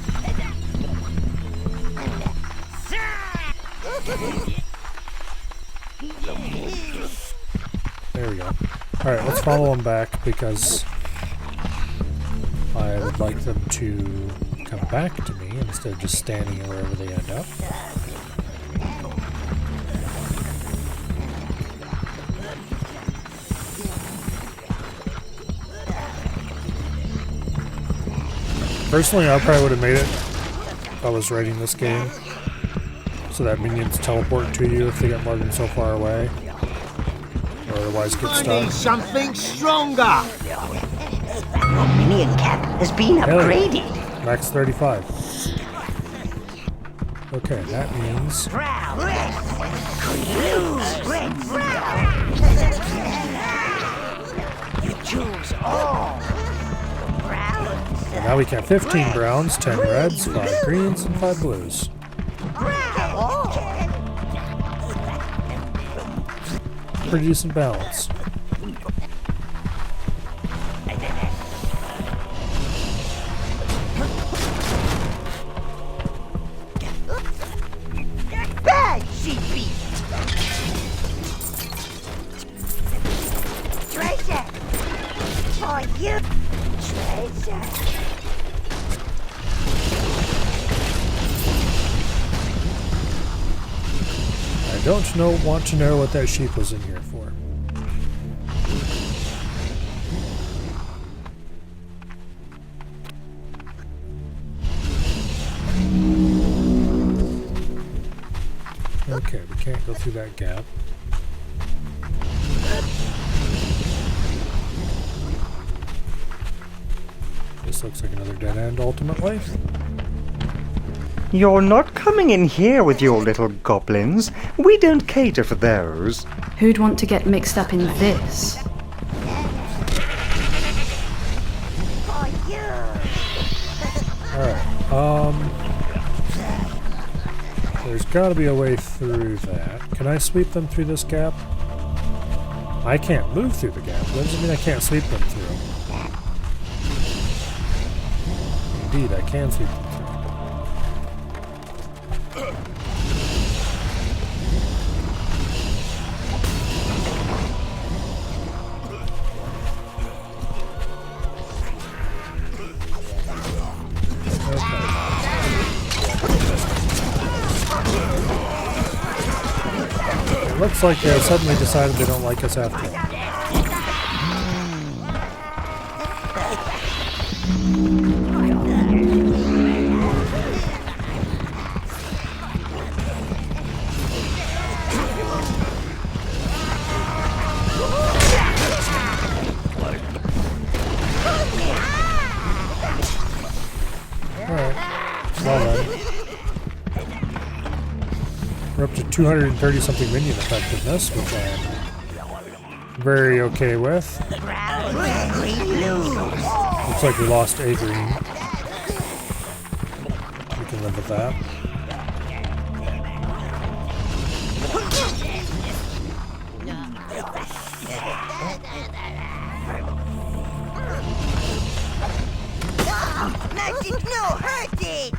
There we go. Alright, let's follow them back because I would like them to come back to me instead of just standing wherever they end up. Personally, I probably would have made it if I was writing this game, so that minions teleport to you if they get more than so far away, or otherwise get I stuck. need something stronger. Your minion cap has been upgraded. Max 35. Okay, that means... You choose all. And now we can have 15 browns, 10 reds, 5 greens, and 5 blues. Brown. pretty decent balance. Bad sheep beef. Treasure. For you. Treasure. I don't want to know what that sheep was in here for. Okay, we can't go through that gap. This looks like another dead end, ultimately. You're not coming in here with your little goblins. We don't cater for those. Who'd want to get mixed up in this? For you. Alright, there's gotta be a way through that. Can I sweep them through this gap? I can't move through the gap. What does it mean I can't sweep them through? Indeed, I can sweep them through. Looks like they suddenly decided they don't like us after all. Alright, well then. We're up to 230 something minion effectiveness, which I'm very okay with. Looks like we lost a green. We can live with that. Nothing, no hurting.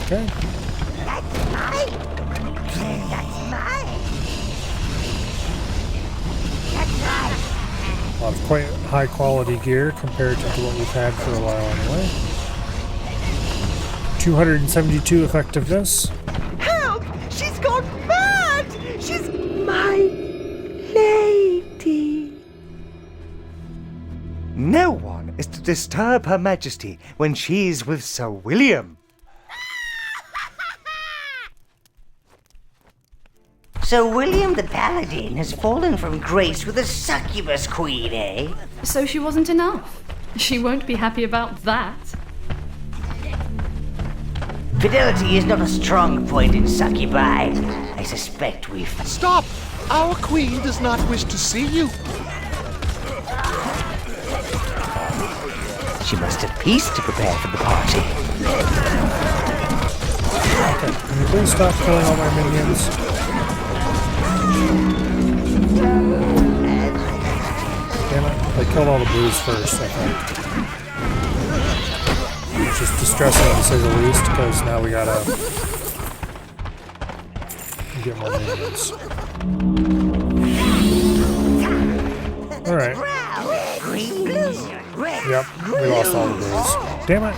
Okay. That's mine. That's mine. That's mine. A lot of quite high quality gear compared to what we've had for a while anyway. 272 effectiveness. Help! She's gone mad! She's my lady. No one is to disturb Her Majesty when she's with Sir William. So William the Paladin has fallen from grace with a succubus queen, eh? So she wasn't enough. She won't be happy about that. Fidelity is not a strong point in succubi. I suspect we've... Stop! Our queen does not wish to see you. She must have peace to prepare for the party. Okay, can you please stop killing all my minions? Damn it, they killed all the blues first, I think. Which is distressing to say the least, because now we gotta get more minions. Alright. Yep, we lost all the blues. Damn it!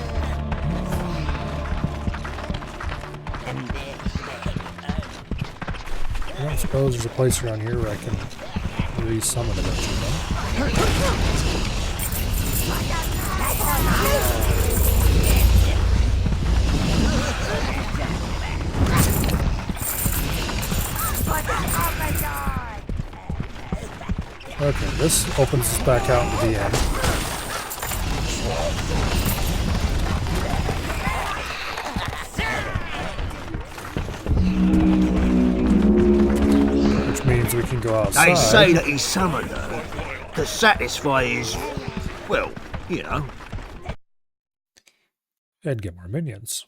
I don't suppose there's a place around here where I can re-summon a bunch of them. Okay, this opens us back out into the end. Which means we can go outside. They say that he summoned her to satisfy his, well, you know. And get more minions.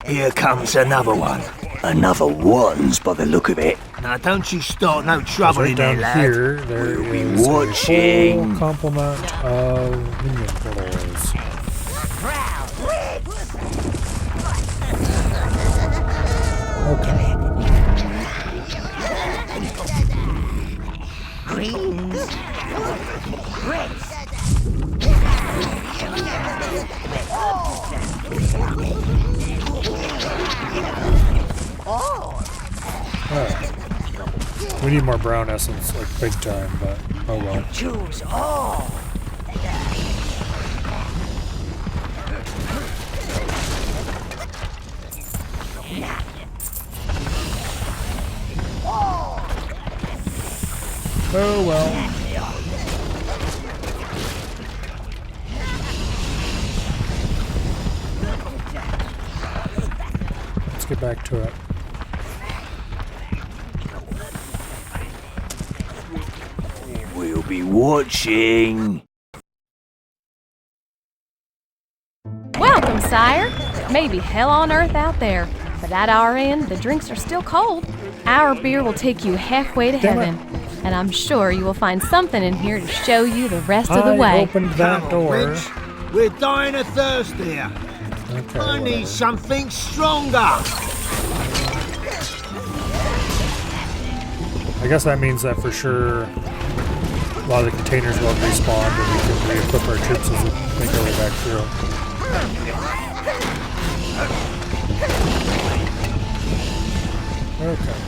Here comes another one. Another ones by the look of it. Now don't you start no trouble Right in there, down lad. here, there We'll be is a watching. full complement of minion portals. Okay. Greens. Reds. We need more brown essence, like big time, but oh well. Choose all. Oh well. Let's get back to it. We'll be watching. Welcome, sire. Maybe hell on earth out there, but at our end, the drinks are still cold. Our beer will take you halfway to heaven, and I'm sure you will find something in here to show you the rest of the I way. opened that door. Bitch. We're dying of thirst here. Okay, I need whatever. something stronger. I guess that means that for sure a lot of the containers will have respawned and we can re-equip our troops as we make our way back through. Okay.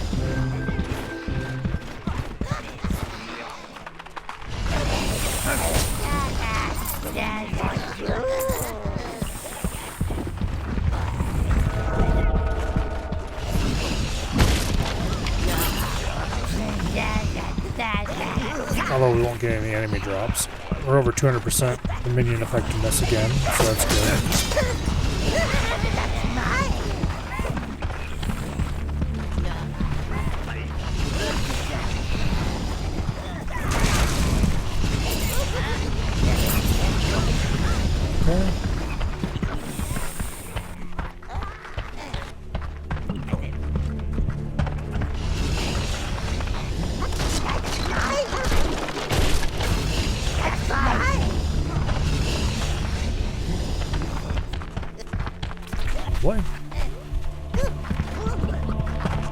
Although we won't get any enemy drops. We're over 200% in minion effectiveness again, so that's good. Okay. What?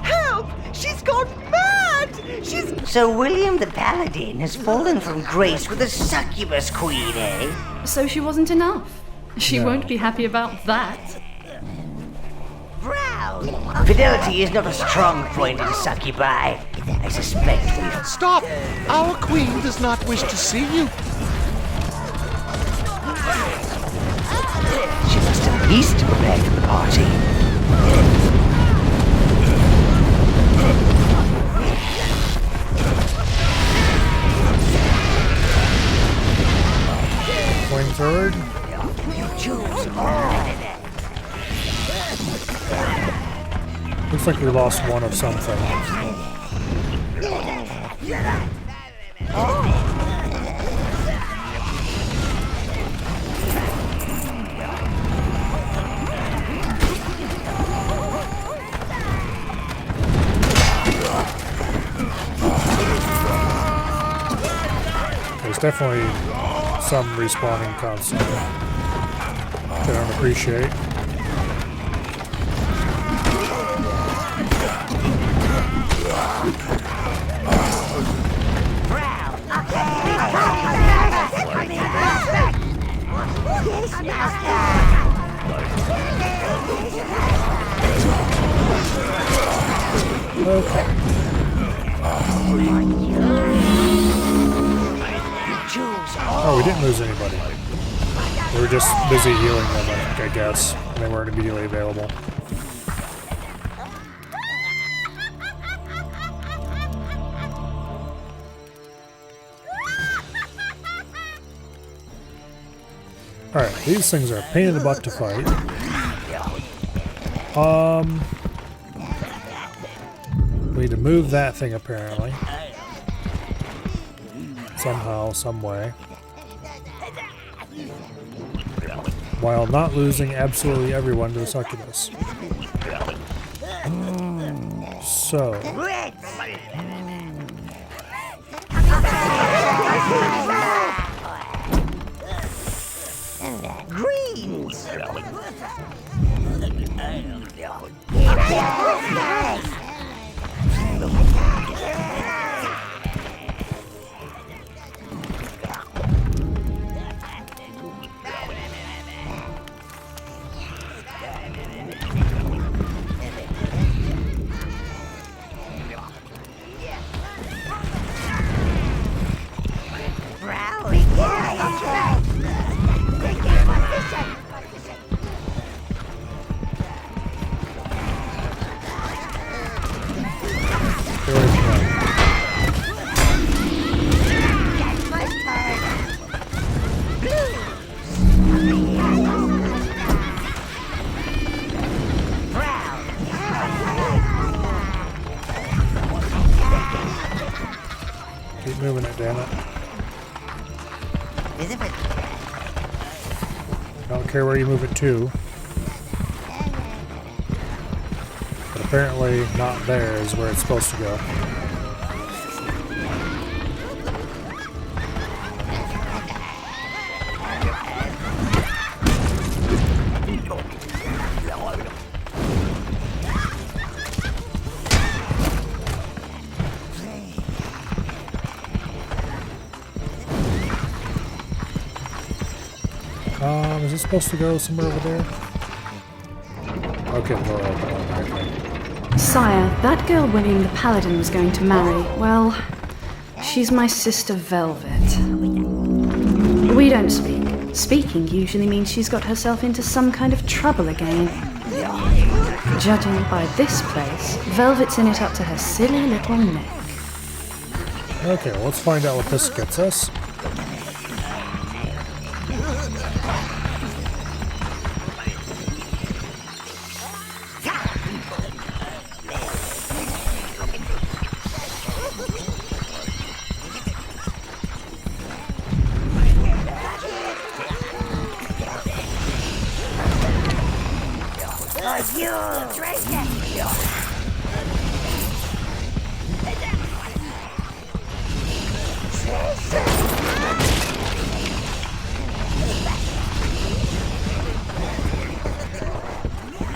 Help! She's gone mad! She's... So William the Paladin has fallen from grace with a succubus queen, eh? So she wasn't enough. She No. won't be happy about that. Brown! Fidelity is not a strong point in succubi. I suspect we've... Stop! Our queen does not wish to see you. She must at least prepare for the party. Going forward. You choose all. Looks like we lost one of something. There's definitely some respawning constant that I don't appreciate. Okay. Oh, we didn't lose anybody. We were just busy healing them, I guess, and they weren't immediately available. Alright, these things are a pain in the butt to fight. We need to move that thing apparently. Somehow, some way. while not losing absolutely everyone to the succubus. So... Greens. Keep moving it, damn it. Don't care where you move it to. But apparently not there is where it's supposed to go. Is it supposed to go somewhere over there? Okay, the door open. Okay. Sire, that girl William the Paladin was going to marry, well, she's my sister Velvet. We don't speak. Speaking usually means she's got herself into some kind of trouble again. Judging by this place, Velvet's in it up to her silly little neck. Okay, well, let's find out what this gets us.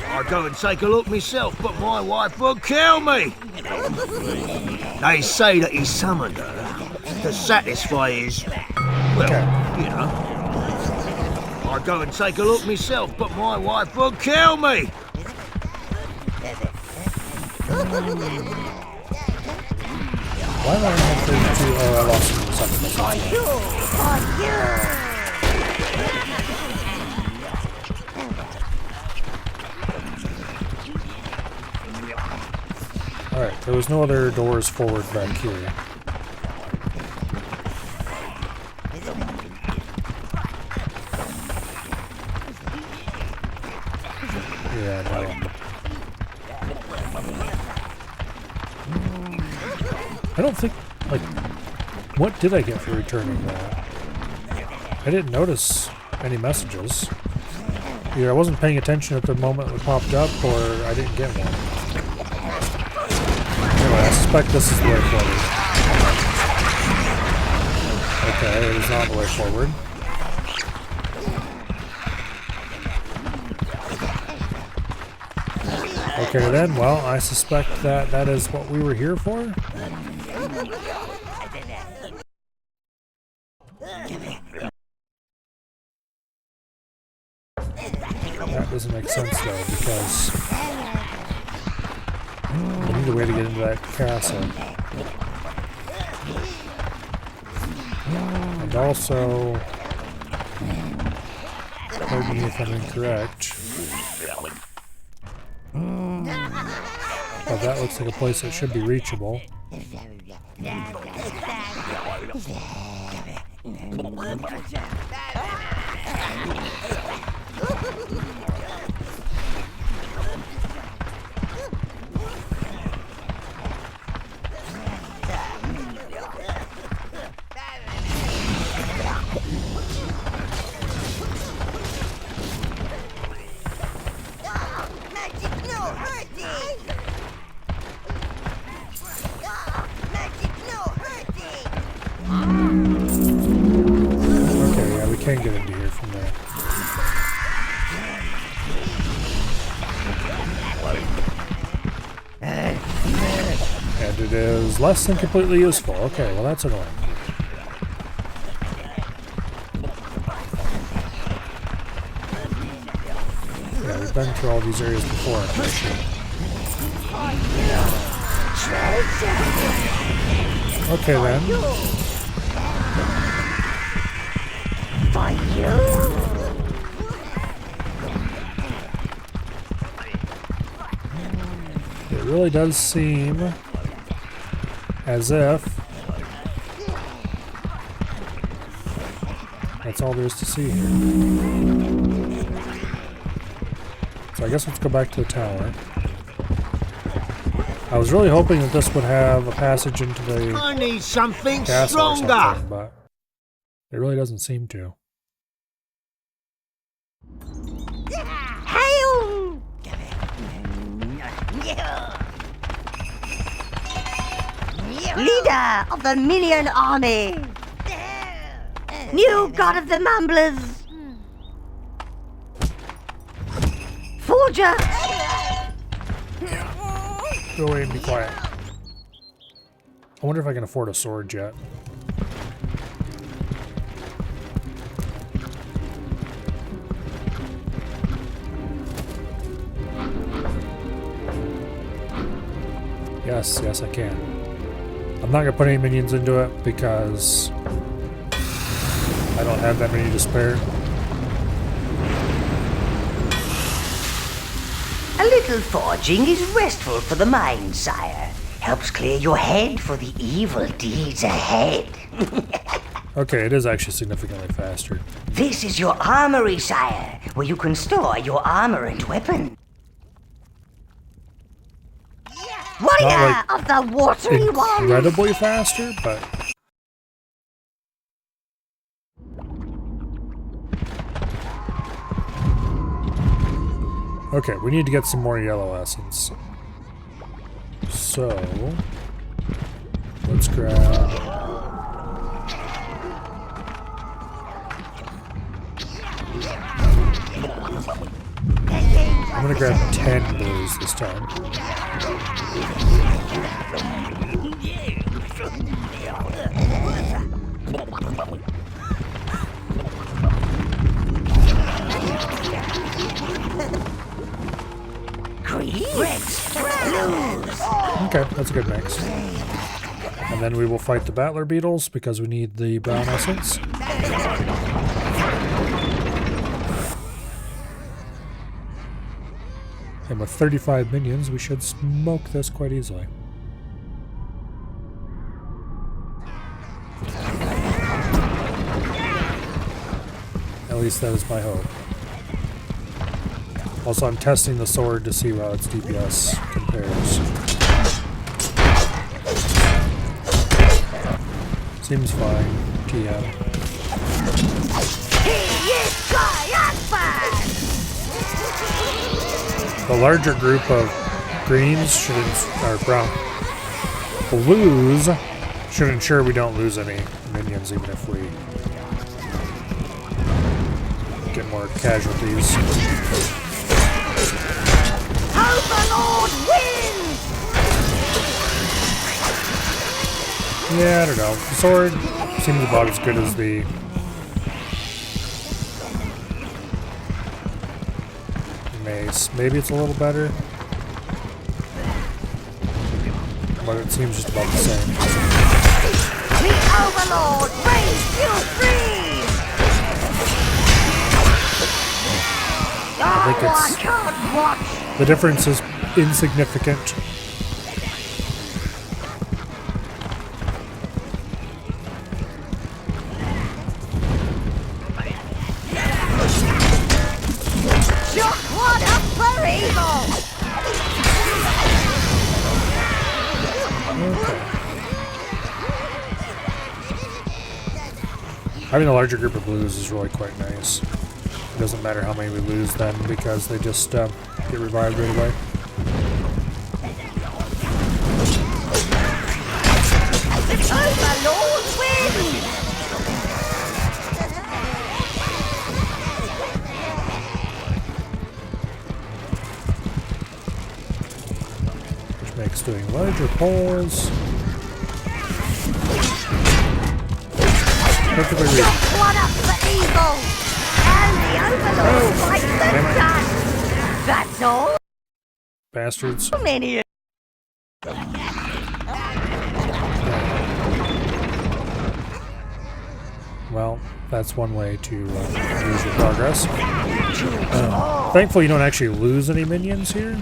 I'd go and take a look myself, but my wife would kill me. They say that he summoned her to satisfy his, well, you know. I'd go and take a look myself, but my wife would kill me. Why am I not 32? Oh, I lost him in the second. Alright, there was no other doors forward back here. Yeah, no. I don't think, like, what did I get for returning that? I didn't notice any messages. Either I wasn't paying attention at the moment it popped up, or I didn't get one. Anyway, I suspect this is the way forward. Okay, it is not the way forward. Okay then, well, I suspect that that is what we were here for. That doesn't make sense though, because we need a way to get into that castle. And also, pardon me if I'm incorrect, but that looks like a place that should be reachable. Okay, yeah, we can get into here from there. And it is less than completely useful. Okay, well that's annoying. Yeah, we've been through all these areas before, I'm pretty sure. Okay then. For you. It really does seem as if that's all there is to see here. So I guess let's go back to the tower. I was really hoping that this would have a passage into the I need something castle or stronger. something, but it really doesn't seem to. Hail! Leader of the Minion Army! New god of the Mumblers! Forger! Go away and be quiet. I wonder if I can afford a sword yet. Yes, yes I can. I'm not gonna put any minions into it because I don't have that many to spare. A little forging is restful for the mind, sire. Helps clear your head for the evil deeds ahead. Okay, it is actually significantly faster. This is your armory, sire, where you can store your armor and weapon. Warrior Not, like, of the Watery One! incredibly faster, but okay, we need to get some more yellow essence. So let's grab I'm gonna grab 10 blues this time. Okay, that's a good mix. And then we will fight the battler beetles because we need the brown essence. And with 35 minions, we should smoke this quite easily. At least that is my hope. Also, I'm testing the sword to see how its DPS compares. Seems fine. TM. The larger group of greens should, or brown, blues should ensure we don't lose any minions, even if we get more casualties. Overlord wins! Yeah, I don't know. The sword seems about as good as the mace. Maybe it's a little better, but it seems just about the same. The Overlord raised you free! I think it's the difference is insignificant. Having a larger group of blues is really quite nice. It doesn't matter how many we lose then, because they just get revived right away. Overlord wins! Center poles. Perfectly reasonable. One up for evil! And the Overlord fights the dust! That's all! Bastards. Many. Well, that's one way to lose your progress. Thankfully, you don't actually lose any minions here.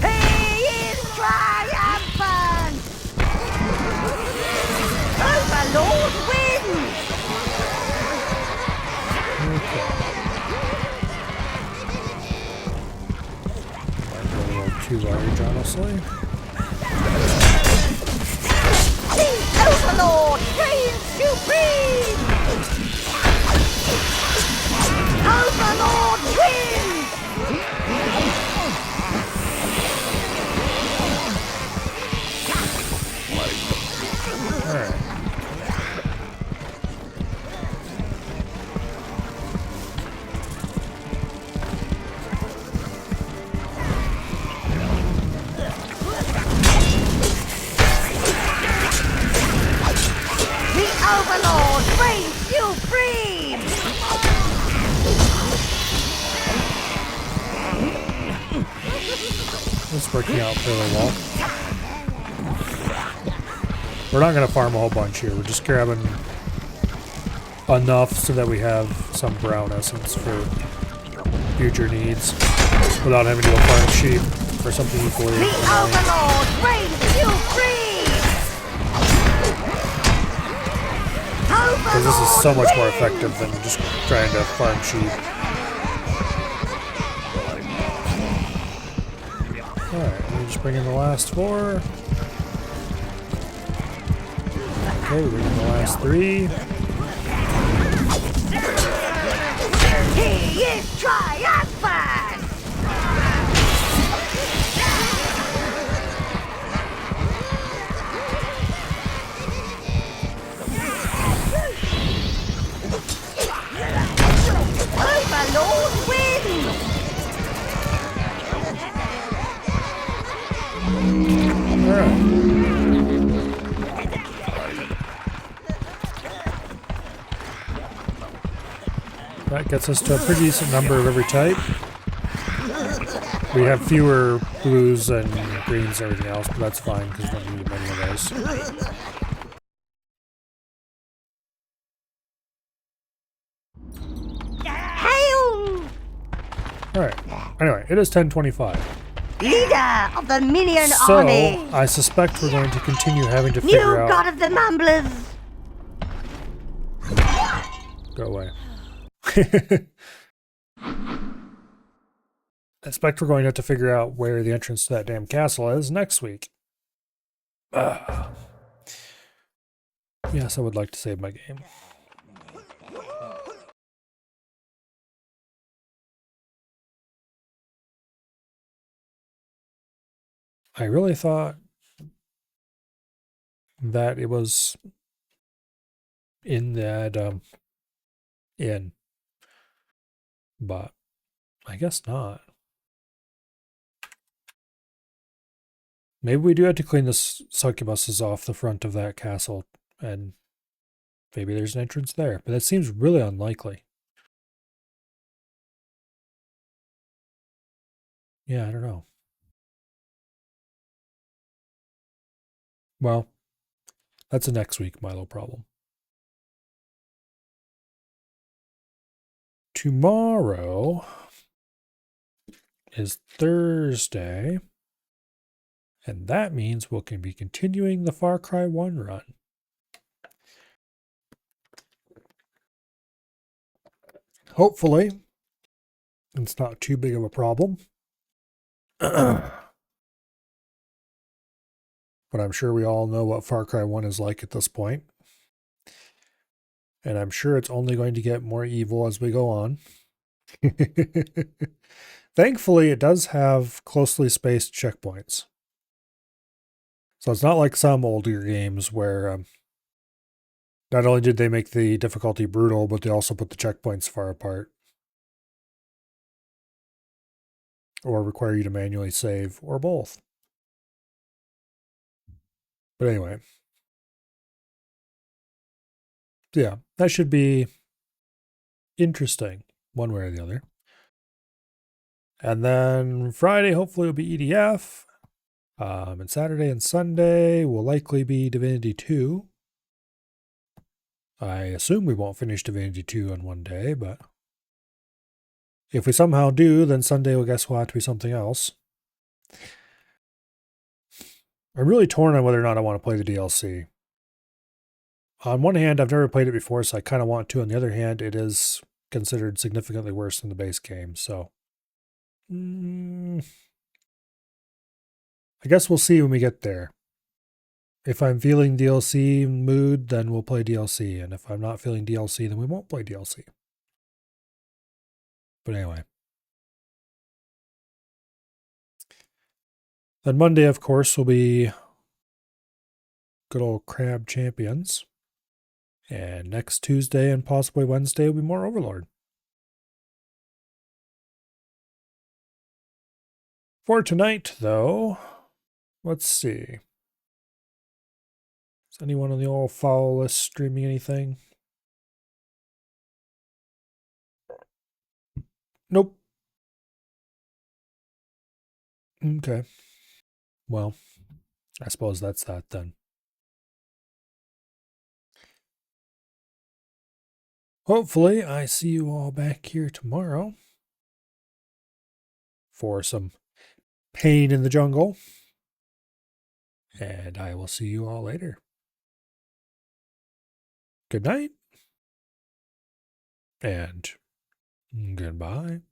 He is triumphant! Overlord wins! Too large, honestly. The Overlord reigns supreme! Overlord wins! Alright. Overlord reigns supreme! It's working out fairly well. We're not going to farm a whole bunch here. We're just grabbing enough so that we have some brown essence for future needs without having to go farm sheep or something equally. The Overlord reigns supreme! Because this is so much more effective than just trying to farm sheep. Alright, let me just bring in the last 4. Okay, we bring in the last 3. He is triumphant! Overlord wins! Alright. That gets us to a pretty decent number of every type. We have fewer blues and greens and everything else, but that's fine because we don't need many of those. Hail! Alright. Anyway, it is 10:25. Leader of the Minion So, Army! I suspect we're going to continue having to New figure out... god of the Mumblers! Go away. I expect we're going to have to figure out where the entrance to that damn castle is next week. Yes, I would like to save my game. I really thought that it was in that inn, but I guess not. Maybe we do have to clean the succubuses off the front of that castle, and maybe there's an entrance there, but that seems really unlikely. Yeah, I don't know. Well, that's a next week Milo problem. Tomorrow is Thursday, and that means we can be continuing the Far Cry 1 run. Hopefully, it's not too big of a problem. But I'm sure we all know what Far Cry 1 is like at this point. And I'm sure it's only going to get more evil as we go on. Thankfully, it does have closely spaced checkpoints. So it's not like some older games where Not only did they make the difficulty brutal, but they also put the checkpoints far apart. Or require you to manually save, or both. But anyway. Yeah, that should be interesting, one way or the other. And then Friday, hopefully, will be EDF. And Saturday and Sunday will likely be Divinity 2. I assume we won't finish Divinity 2 on one day, but if we somehow do, then Sunday will guess will have to be something else. I'm really torn on whether or not I want to play the DLC. On one hand, I've never played it before, so I kind of want to. On the other hand, it is considered significantly worse than the base game, so... I guess we'll see when we get there. If I'm feeling DLC mood, then we'll play DLC, and if I'm not feeling DLC, then we won't play DLC. But anyway. Then Monday, of course, will be good old Crab Champions. And next Tuesday and possibly Wednesday will be more Overlord. For tonight, though, let's see. Is anyone on the old follow list streaming anything? Nope. Okay. Well, I suppose that's that then. Hopefully, I see you all back here tomorrow for some pain in the jungle. And I will see you all later. Good night. And goodbye.